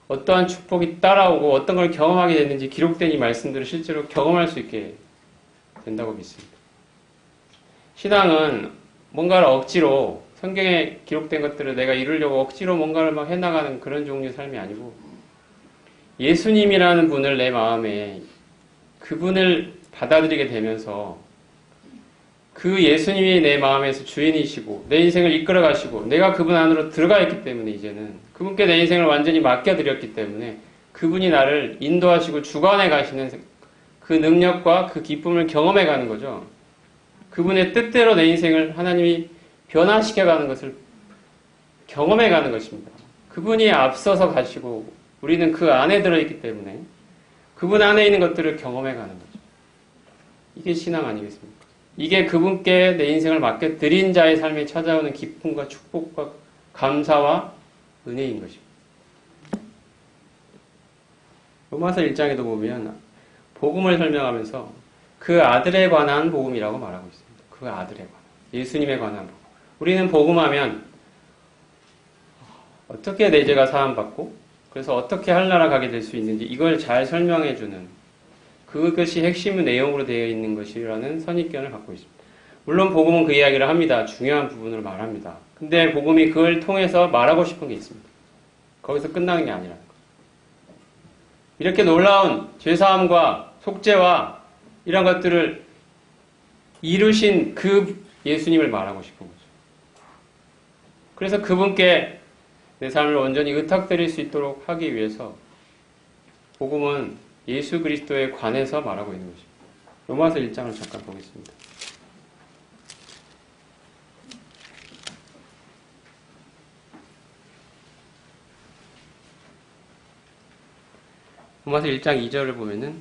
어떠한 축복이 따라오고 어떤 걸 경험하게 됐는지 기록된 이 말씀들을 실제로 경험할 수 있게 된다고 믿습니다. 신앙은 뭔가를 억지로 성경에 기록된 것들을 내가 이루려고 억지로 뭔가를 막 해나가는 그런 종류의 삶이 아니고 예수님이라는 분을 내 마음에 그분을 받아들이게 되면서 그 예수님이 내 마음에서 주인이시고 내 인생을 이끌어 가시고 내가 그분 안으로 들어가 있기 때문에 이제는 그분께 내 인생을 완전히 맡겨드렸기 때문에 그분이 나를 인도하시고 주관해 가시는 그 능력과 그 기쁨을 경험해 가는 거죠. 그분의 뜻대로 내 인생을 하나님이 변화시켜 가는 것을 경험해 가는 것입니다. 그분이 앞서서 가시고 우리는 그 안에 들어있기 때문에 그분 안에 있는 것들을 경험해 가는 거죠. 이게 신앙 아니겠습니까? 이게 그분께 내 인생을 맡겨드린 자의 삶에 찾아오는 기쁨과 축복과 감사와 은혜인 것입니다. 로마서 1장에도 보면 복음을 설명하면서 그 아들에 관한 복음이라고 말하고 있습니다. 그 아들에 관한, 예수님에 관한 복음. 우리는 복음하면 어떻게 내 죄가 사함받고 그래서 어떻게 하늘나라 가게 될 수 있는지 이걸 잘 설명해주는 그것이 핵심 내용으로 되어 있는 것이라는 선입견을 갖고 있습니다. 물론 복음은 그 이야기를 합니다. 중요한 부분을 말합니다. 근데 복음이 그걸 통해서 말하고 싶은 게 있습니다. 거기서 끝나는 게 아니라는 거예요. 이렇게 놀라운 죄사함과 속죄와 이런 것들을 이루신 그 예수님을 말하고 싶은 거죠. 그래서 그분께 내 삶을 온전히 의탁드릴 수 있도록 하기 위해서 복음은 예수 그리스도에 관해서 말하고 있는 것입니다. 로마서 1장을 잠깐 보겠습니다. 로마서 1장 2절을 보면은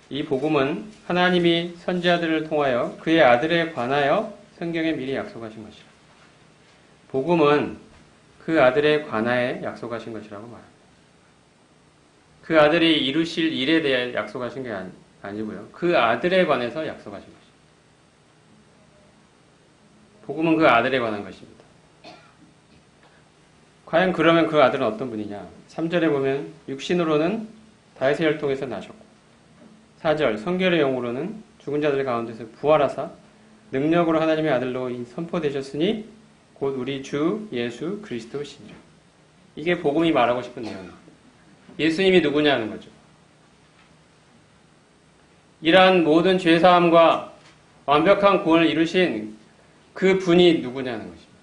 이 복음은 하나님이 선지자들을 통하여 그의 아들에 관하여 성경에 미리 약속하신 것이라. 복음은 그 아들에 관하여 약속하신 것이라고 말합니다. 그 아들이 이루실 일에 대해 약속하신 게 아니고요. 그 아들에 관해서 약속하신 것입니다. 복음은 그 아들에 관한 것입니다. 과연 그러면 그 아들은 어떤 분이냐? 3절에 보면 육신으로는 다윗의 혈통에서 나셨고 4절 성결의 영으로는 죽은 자들 가운데서 부활하사 능력으로 하나님의 아들로 선포되셨으니 곧 우리 주 예수 그리스도시니라. 이게 복음이 말하고 싶은 내용입니다. 예수님이 누구냐는 거죠. 이러한 모든 죄사함과 완벽한 구원을 이루신 그 분이 누구냐는 것입니다.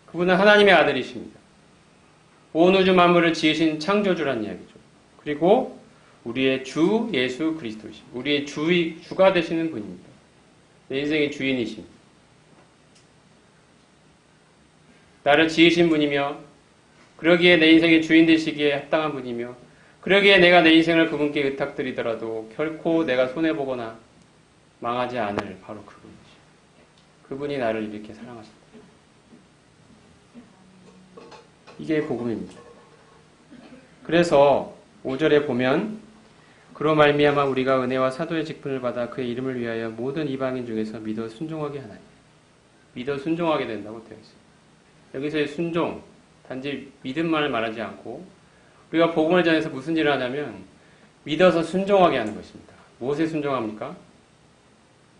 그분은 하나님의 아들이십니다. 온 우주 만물을 지으신 창조주란 이야기죠. 그리고 우리의 주 예수 그리스도이십니다. 우리의 주가 되시는 분입니다. 내 인생의 주인이십니다. 나를 지으신 분이며 그러기에 내 인생의 주인 되시기에 합당한 분이며 그러기에 내가 내 인생을 그분께 의탁드리더라도 결코 내가 손해보거나 망하지 않을 바로 그분이죠. 그분이 나를 이렇게 사랑하셨다. 이게 복음입니다. 그래서 5절에 보면 그로 말미암아 우리가 은혜와 사도의 직분을 받아 그의 이름을 위하여 모든 이방인 중에서 믿어 순종하게 하나니. 믿어 순종하게 된다고 되어 있습니다. 여기서의 순종, 단지 믿음만을 말하지 않고 우리가 복음을 전해서 무슨 일을 하냐면 믿어서 순종하게 하는 것입니다. 무엇에 순종합니까?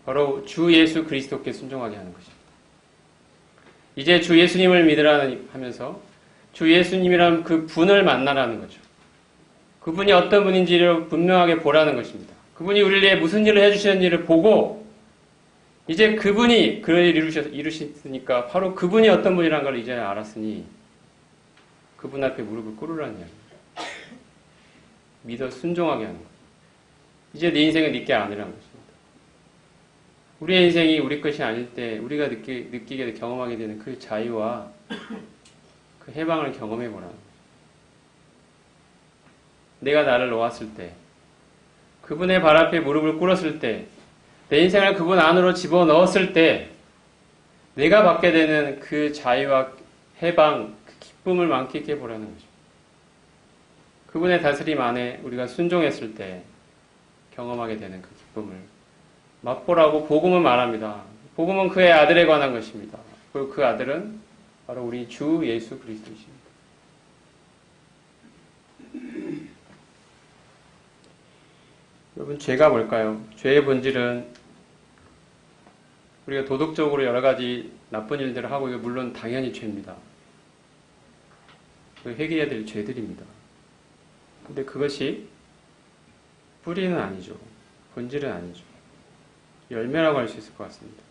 바로 주 예수 그리스도께 순종하게 하는 것입니다. 이제 주 예수님을 믿으라 하면서 주 예수님이라는 그 분을 만나라는 거죠. 그분이 어떤 분인지를 분명하게 보라는 것입니다. 그분이 우리를 위해 무슨 일을 해주셨는지를 보고 이제 그분이 그를 이루셨으니까 바로 그분이 어떤 분이라는 걸 이제 알았으니 그분 앞에 무릎을 꿇으라는 이야기입니다. 믿어 순종하게 하는 것. 이제 네 인생은 네게 아니라는 것입니다. 우리의 인생이 우리 것이 아닐 때 우리가 느끼게 경험하게 되는 그 자유와 그 해방을 경험해 보라는 거예요. 내가 나를 놓았을 때 그분의 발 앞에 무릎을 꿇었을 때 내 인생을 그분 안으로 집어넣었을 때 내가 받게 되는 그 자유와 해방, 그 기쁨을 만끽해 보라는 거죠. 그분의 다스림 안에 우리가 순종했을 때 경험하게 되는 그 기쁨을 맛보라고 복음은 말합니다. 복음은 그의 아들에 관한 것입니다. 그리고 그 아들은 바로 우리 주 예수 그리스도이십니다. 여러분, 죄가 뭘까요? 죄의 본질은 우리가 도덕적으로 여러 가지 나쁜 일들을 하고 이거 물론 당연히 죄입니다. 회개해야 될 죄들입니다. 근데 그것이 뿌리는 아니죠. 본질은 아니죠. 열매라고 할 수 있을 것 같습니다.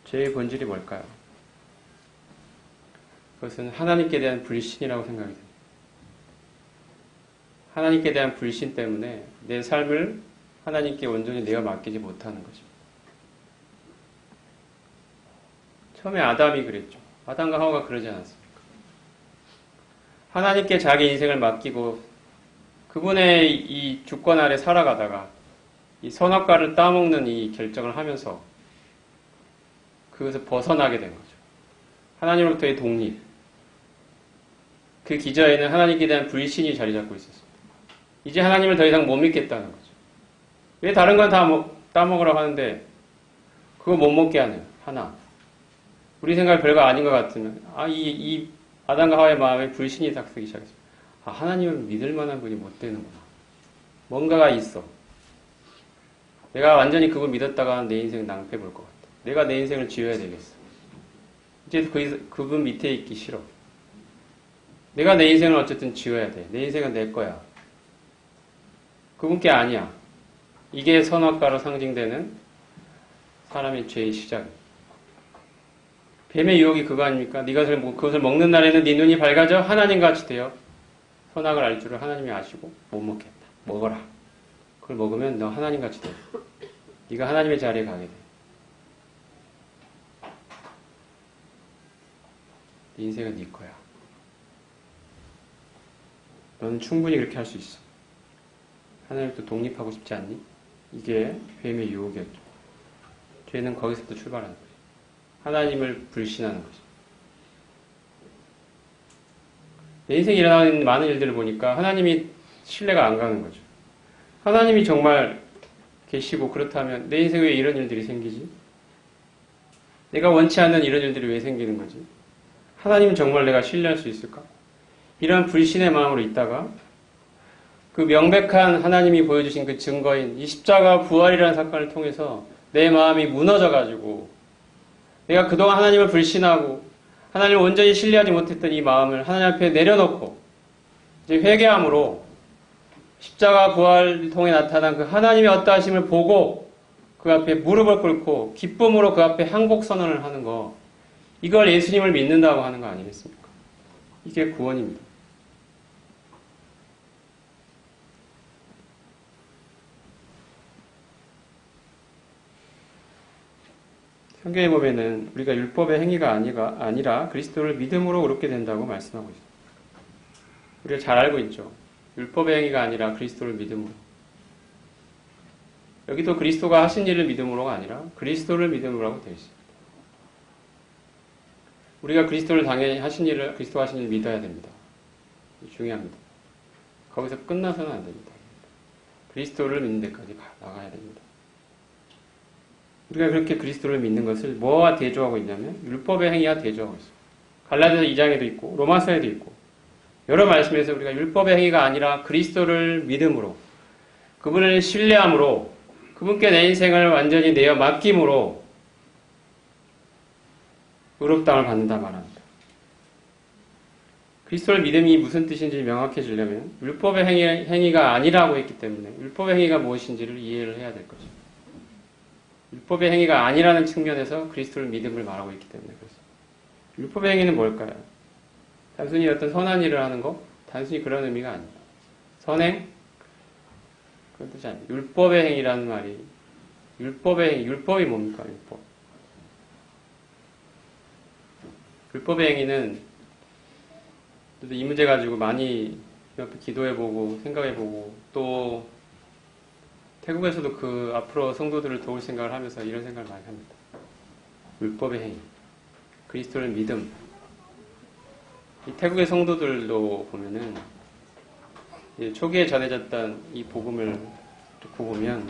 죄의 본질이 뭘까요? 그것은 하나님께 대한 불신이라고 생각이 됩니다. 하나님께 대한 불신 때문에 내 삶을 하나님께 온전히 내어 맡기지 못하는 것입니다. 처음에 아담이 그랬죠. 아담과 하와가 그러지 않았습니까? 하나님께 자기 인생을 맡기고 그분의 이 주권 아래 살아가다가 이 선악과를 따먹는 이 결정을 하면서 그것을 벗어나게 된 거죠. 하나님으로부터의 독립. 그 기저에는 하나님께 대한 불신이 자리 잡고 있었습니다. 이제 하나님을 더 이상 못 믿겠다는 거죠. 왜 다른 건 다 따먹으라고 하는데 그거 못 먹게 하네요. 하나. 우리 생각이 별거 아닌 것 같으면 이 아담과 하와의 마음에 불신이 딱 쓰기 시작했어요. 하나님을 믿을 만한 분이 못 되는구나. 뭔가가 있어. 내가 완전히 그분 믿었다가 내 인생 낭패 볼 것 같아. 내가 내 인생을 지어야 되겠어. 이제 그분 밑에 있기 싫어. 내가 내 인생을 어쨌든 지어야 돼. 내 인생은 내 거야. 그분께 아니야. 이게 선악과로 상징되는 사람의 죄의 시작입니다. 뱀의 유혹이 그거 아닙니까? 네가 그것을 먹는 날에는 네 눈이 밝아져 하나님같이 되어 선악을 알 줄을 하나님이 아시고 못 먹겠다. 먹어라. 그걸 먹으면 너 하나님같이 돼. 네가 하나님의 자리에 가게 돼. 네 인생은 네 거야. 너는 충분히 그렇게 할 수 있어. 하나님부터 독립하고 싶지 않니? 이게 뱀의 유혹이었죠. 죄는 거기서부터 출발하는 거죠. 하나님을 불신하는 거죠. 내 인생에 일어나는 많은 일들을 보니까 하나님이 신뢰가 안 가는 거죠. 하나님이 정말 계시고 그렇다면 내 인생에 왜 이런 일들이 생기지? 내가 원치 않는 이런 일들이 왜 생기는 거지? 하나님은 정말 내가 신뢰할 수 있을까? 이런 불신의 마음으로 있다가 그 명백한 하나님이 보여주신 그 증거인 이 십자가 부활이라는 사건을 통해서 내 마음이 무너져가지고 내가 그동안 하나님을 불신하고 하나님을 온전히 신뢰하지 못했던 이 마음을 하나님 앞에 내려놓고 이제 회개함으로 십자가 부활을 통해 나타난 그 하나님의 어떠하심을 보고 그 앞에 무릎을 꿇고 기쁨으로 그 앞에 항복 선언을 하는 거, 이걸 예수님을 믿는다고 하는 거 아니겠습니까? 이게 구원입니다. 성경에 보면은 우리가 율법의 행위가 아니라 그리스도를 믿음으로 의롭게 된다고 말씀하고 있습니다. 우리가 잘 알고 있죠. 율법의 행위가 아니라 그리스도를 믿음으로. 여기도 그리스도가 하신 일을 믿음으로가 아니라 그리스도를 믿음으로라고 되어 있습니다. 우리가 그리스도를 당연히 그리스도가 하신 일을 믿어야 됩니다. 중요합니다. 거기서 끝나서는 안 됩니다. 그리스도를 믿는 데까지 나가야 됩니다. 우리가 그렇게 그리스도를 믿는 것을 뭐와 대조하고 있냐면 율법의 행위와 대조하고 있습니다. 갈라디아서 2장에도 있고 로마서에도 있고 여러 말씀에서 우리가 율법의 행위가 아니라 그리스도를 믿음으로 그분을 신뢰함으로 그분께 내 인생을 완전히 내어 맡김으로 의롭다함을 받는다 말합니다. 그리스도를 믿음이 무슨 뜻인지 명확해지려면 율법의 행위가 아니라고 했기 때문에 율법의 행위가 무엇인지를 이해를 해야 될 거죠. 율법의 행위가 아니라는 측면에서 그리스도를 믿음을 말하고 있기 때문에 그렇습니다. 율법의 행위는 뭘까요? 단순히 어떤 선한 일을 하는 거? 단순히 그런 의미가 아닙니다. 선행? 그런 뜻이 아닙니다. 율법의 행위라는 말이 율법이 뭡니까? 율법의 행위는 이 문제 가지고 많이 기도해보고 생각해보고 또 태국에서도 그 앞으로 성도들을 도울 생각을 하면서 이런 생각을 많이 합니다. 율법의 행위, 그리스도를 믿음. 이 태국의 성도들도 보면은 초기에 전해졌던 이 복음을 듣고 보면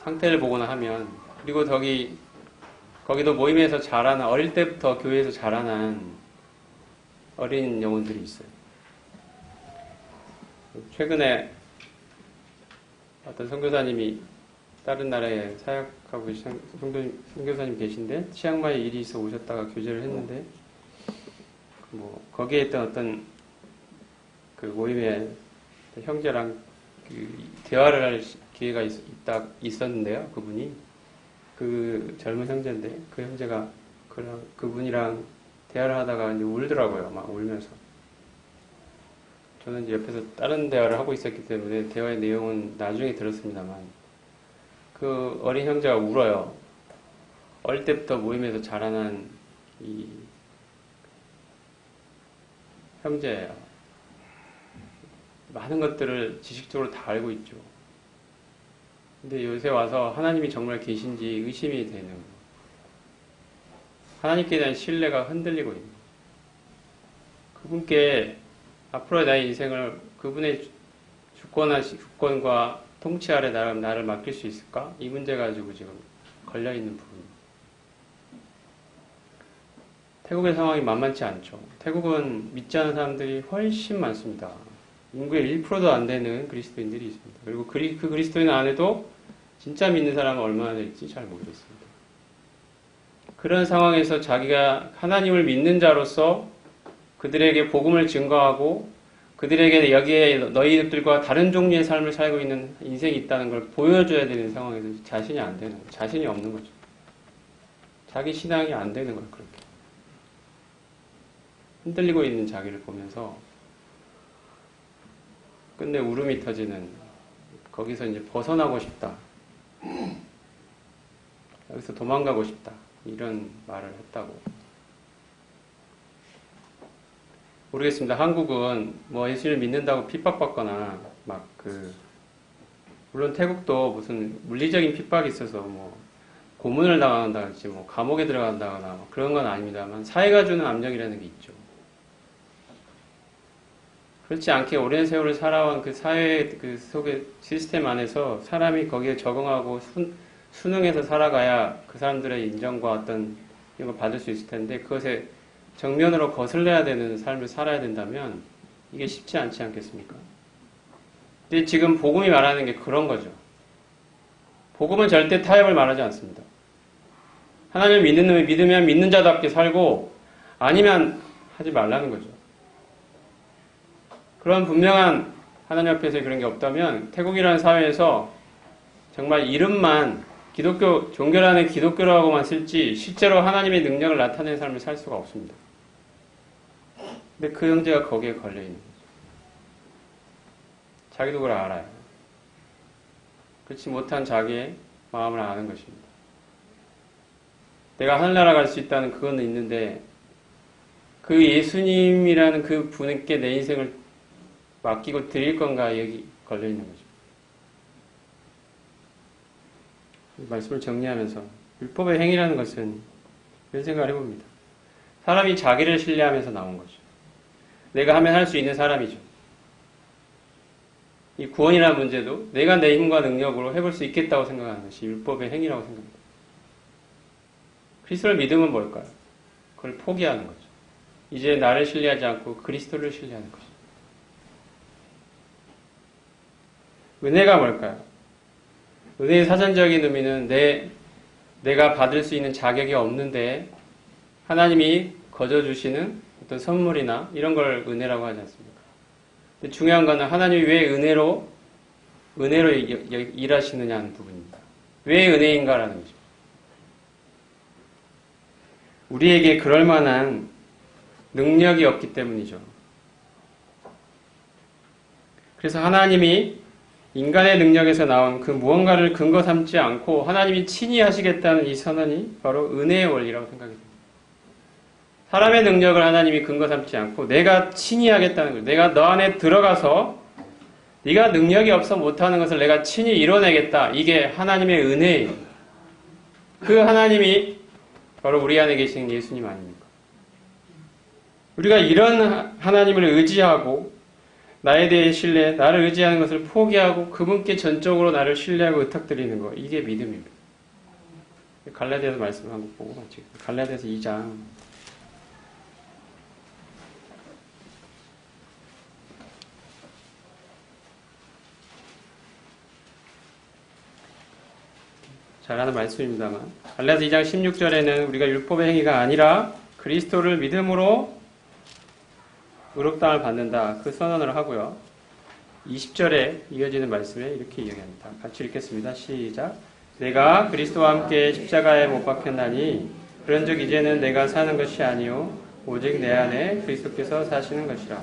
상태를 보거나 하면 그리고 거기도 모임에서 자라난 어릴 때부터 교회에서 자라난 어린 영혼들이 있어요. 최근에 어떤 선교사님이 다른 나라에 사역하고 계신 선교사님 계신데 치앙마이에 일이 있어 오셨다가 교제를 했는데 거기에 있던 어떤 그 모임의 형제랑 대화를 기회가 있었는데요. 그분이 그 젊은 형제인데 그 형제가 그분이랑 대화를 하다가 이제 울더라고요. 막 울면서. 저는 이제 옆에서 다른 대화를 하고 있었기 때문에 대화의 내용은 나중에 들었습니다만 그 어린 형제가 울어요. 어릴 때부터 모임에서 자라난 이 형제예요. 많은 것들을 지식적으로 다 알고 있죠. 근데 요새 와서 하나님이 정말 계신지 의심이 되는 거예요. 하나님께 대한 신뢰가 흔들리고 있는 거예요. 그분께 앞으로의 나의 인생을 그분의 주권과 통치 아래 나를 맡길 수 있을까? 이 문제 가지고 지금 걸려있는 부분입니다. 태국의 상황이 만만치 않죠. 태국은 믿지 않는 사람들이 훨씬 많습니다. 인구의 1%도 안 되는 그리스도인들이 있습니다. 그리고 그 그리스도인 안에도 진짜 믿는 사람은 얼마나 될지 잘 모르겠습니다. 그런 상황에서 자기가 하나님을 믿는 자로서 그들에게 복음을 증거하고 그들에게 여기에 너희들과 다른 종류의 삶을 살고 있는 인생이 있다는 걸 보여줘야 되는 상황에서 자신이 안 되는 거죠. 자신이 없는 거죠. 자기 신앙이 안 되는 거예요. 그렇게 흔들리고 있는 자기를 보면서 끝내 울음이 터지는, 거기서 이제 벗어나고 싶다, 여기서 도망가고 싶다, 이런 말을 했다고. 모르겠습니다. 한국은 뭐 예수를 믿는다고 핍박받거나 물론 태국도 무슨 물리적인 핍박이 있어서 뭐 고문을 당한다든지 뭐 감옥에 들어간다거나 뭐 그런 건 아닙니다만 사회가 주는 압력이라는 게 있죠. 그렇지 않게 오랜 세월을 살아온 그 사회 그 속의 시스템 안에서 사람이 거기에 적응하고 순응해서 살아가야 그 사람들의 인정과 어떤 이런 걸 받을 수 있을 텐데, 그것에 정면으로 거슬려야 되는 삶을 살아야 된다면 이게 쉽지 않지 않겠습니까? 근데 지금 복음이 말하는 게 그런 거죠. 복음은 절대 타협을 말하지 않습니다. 하나님을 믿는 놈이 믿으면 믿는 자답게 살고 아니면 하지 말라는 거죠. 그런 분명한 하나님 앞에서 그런 게 없다면 태국이라는 사회에서 정말 이름만 기독교, 종교라는 기독교라고만 쓸지 실제로 하나님의 능력을 나타내는 삶을 살 수가 없습니다. 근데 그 형제가 거기에 걸려있는 거죠. 자기도 그걸 알아요. 그렇지 못한 자기의 마음을 아는 것입니다. 내가 하늘나라 갈 수 있다는 그건 있는데 그 예수님이라는 그 분께 내 인생을 맡기고 드릴 건가, 여기 걸려있는 거죠. 이 말씀을 정리하면서 율법의 행위라는 것은 이런 생각을 해봅니다. 사람이 자기를 신뢰하면서 나온 거죠. 내가 하면 할 수 있는 사람이죠. 이 구원이라는 문제도 내가 내 힘과 능력으로 해볼 수 있겠다고 생각하는 것이 율법의 행위라고 생각합니다. 그리스도를 믿으면 뭘까요? 그걸 포기하는 거죠. 이제 나를 신뢰하지 않고 그리스도를 신뢰하는 거죠. 은혜가 뭘까요? 은혜의 사전적인 의미는 내가 받을 수 있는 자격이 없는데 하나님이 거저주시는 어떤 선물이나 이런 걸 은혜라고 하지 않습니까? 근데 중요한 거는 하나님이 왜 은혜로 일하시느냐는 부분입니다. 왜 은혜인가라는 거죠. 우리에게 그럴 만한 능력이 없기 때문이죠. 그래서 하나님이 인간의 능력에서 나온 그 무언가를 근거 삼지 않고 하나님이 친히 하시겠다는 이 선언이 바로 은혜의 원리라고 생각이 됩니다. 사람의 능력을 하나님이 근거 삼지 않고 내가 친히 하겠다는 거예요. 내가 너 안에 들어가서 네가 능력이 없어 못하는 것을 내가 친히 이뤄내겠다. 이게 하나님의 은혜예요. 그 하나님이 바로 우리 안에 계신 예수님 아닙니까? 우리가 이런 하나님을 의지하고 나에 대해 신뢰, 나를 의지하는 것을 포기하고 그분께 전적으로 나를 신뢰하고 의탁드리는 거, 이게 믿음입니다. 갈라디아서 말씀 한번 보고 마치겠습니다. 갈라디아서 2장. 잘 아는 말씀입니다만 갈라디아서 2장 16절에는 우리가 율법의 행위가 아니라 그리스도를 믿음으로 의롭다함을 받는다, 그 선언을 하고요. 20절에 이어지는 말씀에 이렇게 이야기합니다. 같이 읽겠습니다. 시작. 내가 그리스도와 함께 십자가에 못 박혔나니 그런즉 이제는 내가 사는 것이 아니요 오직 내 안에 그리스도께서 사시는 것이라.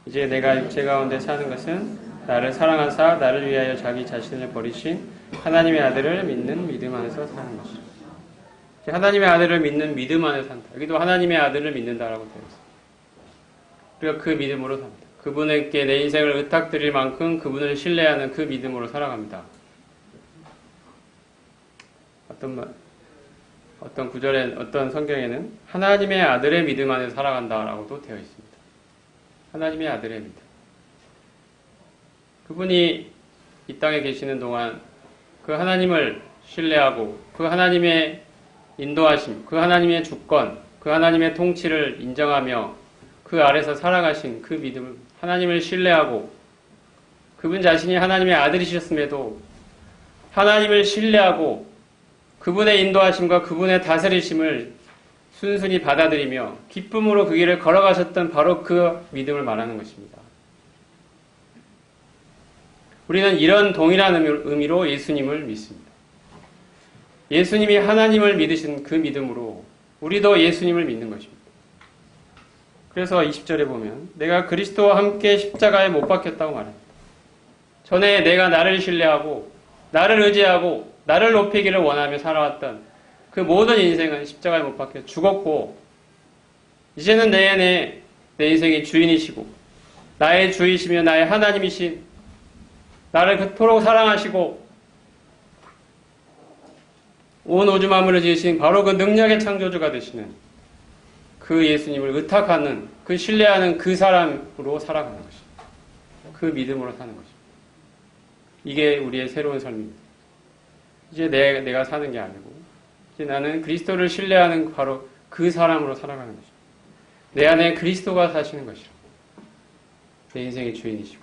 이제 내가 육체 가운데 사는 것은 나를 사랑하사 나를 위하여 자기 자신을 버리신 하나님의 아들을 믿는 믿음 안에서 사는 것이라. 하나님의 아들을 믿는 믿음 안에 산다. 여기도 하나님의 아들을 믿는다라고 되어 있습니다. 우리가 그 믿음으로 삽니다. 그분에게 내 인생을 의탁드릴 만큼 그분을 신뢰하는 그 믿음으로 살아갑니다. 어떤 구절에, 어떤 성경에는 하나님의 아들의 믿음 안에 살아간다라고도 되어 있습니다. 하나님의 아들의 믿음. 그분이 이 땅에 계시는 동안 그 하나님을 신뢰하고 그 하나님의 인도하심, 그 하나님의 주권, 그 하나님의 통치를 인정하며 그 아래서 살아가신 그 믿음, 하나님을 신뢰하고 그분 자신이 하나님의 아들이셨음에도 하나님을 신뢰하고 그분의 인도하심과 그분의 다스리심을 순순히 받아들이며 기쁨으로 그 길을 걸어가셨던 바로 그 믿음을 말하는 것입니다. 우리는 이런 동일한 의미로 예수님을 믿습니다. 예수님이 하나님을 믿으신 그 믿음으로 우리도 예수님을 믿는 것입니다. 그래서 20절에 보면 내가 그리스도와 함께 십자가에 못 박혔다고 말합니다. 전에 내가 나를 신뢰하고 나를 의지하고 나를 높이기를 원하며 살아왔던 그 모든 인생은 십자가에 못 박혀 죽었고 이제는 내 안에 내 인생의 주인이시고 나의 주이시며 나의 하나님이신 나를 그토록 사랑하시고 온 우주 만물을 지으신 바로 그 능력의 창조주가 되시는 그 예수님을 의탁하는 그 신뢰하는 그 사람으로 살아가는 것입니다. 그 믿음으로 사는 것입니다. 이게 우리의 새로운 삶입니다. 이제 내가 사는 게 아니고 이제 나는 그리스도를 신뢰하는 바로 그 사람으로 살아가는 것입니다. 내 안에 그리스도가 사시는 것이라. 내 인생의 주인이시고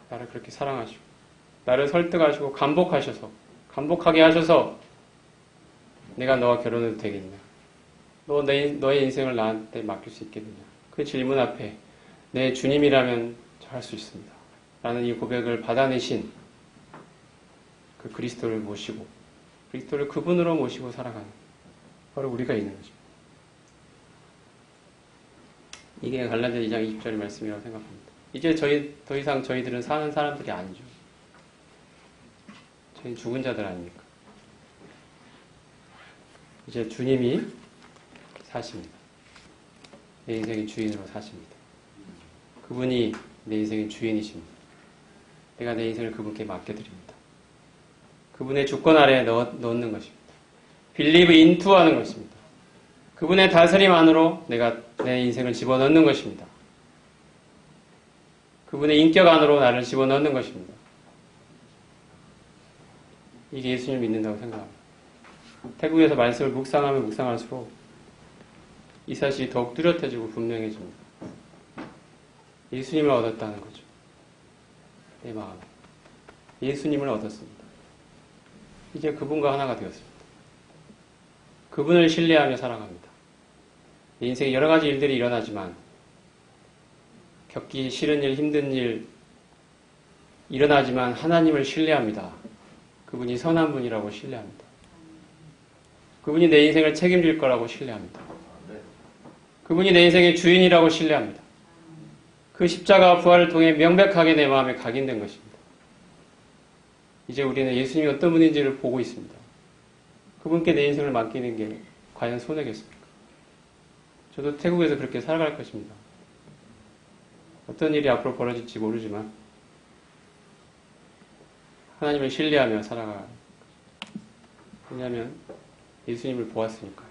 나를 그렇게 사랑하시고 나를 설득하시고 감복하게 하셔서 내가 너와 결혼해도 되겠냐? 너의 인생을 나한테 맡길 수 있겠느냐? 그 질문 앞에 내 주님이라면 할 수 있습니다. 라는 이 고백을 받아내신 그 그리스도를 모시고 그리스도를 그분으로 모시고 살아가는 바로 우리가 있는 것입니다. 이게 갈라디아 2장 20절의 말씀이라고 생각합니다. 이제 더 이상 저희들은 사는 사람들이 아니죠. 저희는 죽은 자들 아닙니까? 이제 주님이 사십니다. 내 인생의 주인으로 사십니다. 그분이 내 인생의 주인이십니다. 내가 내 인생을 그분께 맡겨드립니다. 그분의 주권 아래에 넣는 것입니다. Believe into 하는 것입니다. 그분의 다스림 안으로 내가 내 인생을 집어넣는 것입니다. 그분의 인격 안으로 나를 집어넣는 것입니다. 이게 예수님을 믿는다고 생각합니다. 태국에서 말씀을 묵상하면 묵상할수록 이 사실이 더욱 뚜렷해지고 분명해집니다. 예수님을 얻었다는 거죠. 내 마음에. 예수님을 얻었습니다. 이제 그분과 하나가 되었습니다. 그분을 신뢰하며 살아갑니다. 내 인생에 여러 가지 일들이 일어나지만 겪기 싫은 일, 힘든 일 일어나지만 하나님을 신뢰합니다. 그분이 선한 분이라고 신뢰합니다. 그분이 내 인생을 책임질 거라고 신뢰합니다. 그분이 내 인생의 주인이라고 신뢰합니다. 그 십자가와 부활을 통해 명백하게 내 마음에 각인된 것입니다. 이제 우리는 예수님이 어떤 분인지를 보고 있습니다. 그분께 내 인생을 맡기는 게 과연 손해겠습니까? 저도 태국에서 그렇게 살아갈 것입니다. 어떤 일이 앞으로 벌어질지 모르지만 하나님을 신뢰하며 살아가. 왜냐하면 예수님을 보았으니까요.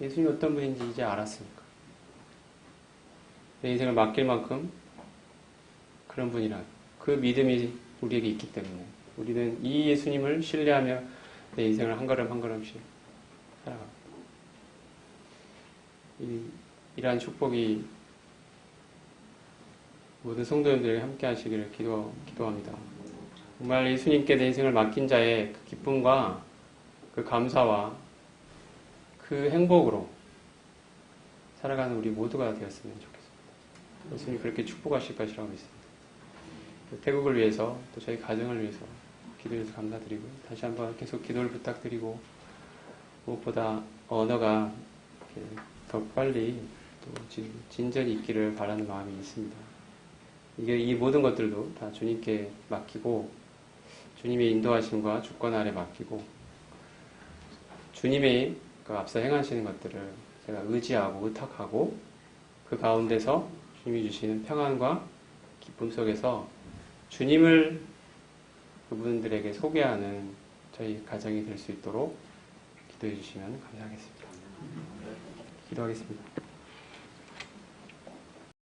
예수님이 어떤 분인지 이제 알았으니까. 내 인생을 맡길 만큼 그런 분이란 그 믿음이 우리에게 있기 때문에 우리는 이 예수님을 신뢰하며 내 인생을 한 걸음 한 걸음씩 살아갑니다. 이러한 축복이 모든 성도님들에게 함께 하시기를 기도합니다. 정말 예수님께 내 인생을 맡긴 자의 그 기쁨과 그 감사와 그 행복으로 살아가는 우리 모두가 되었으면 좋겠습니다. 예수님이 그렇게 축복하실 것이라고 믿습니다. 태국을 위해서 또 저희 가정을 위해서 기도해 주셔서 감사드리고 다시 한번 계속 기도를 부탁드리고 무엇보다 언어가 더 빨리 또 진전이 있기를 바라는 마음이 있습니다. 이 모든 것들도 다 주님께 맡기고 주님의 인도하심과 주권 아래 맡기고 주님의 그 앞서 행하시는 것들을 제가 의지하고 의탁하고 그 가운데서 주님이 주시는 평안과 기쁨 속에서 주님을 그분들에게 소개하는 저희 가정이 될 수 있도록 기도해 주시면 감사하겠습니다. 기도하겠습니다.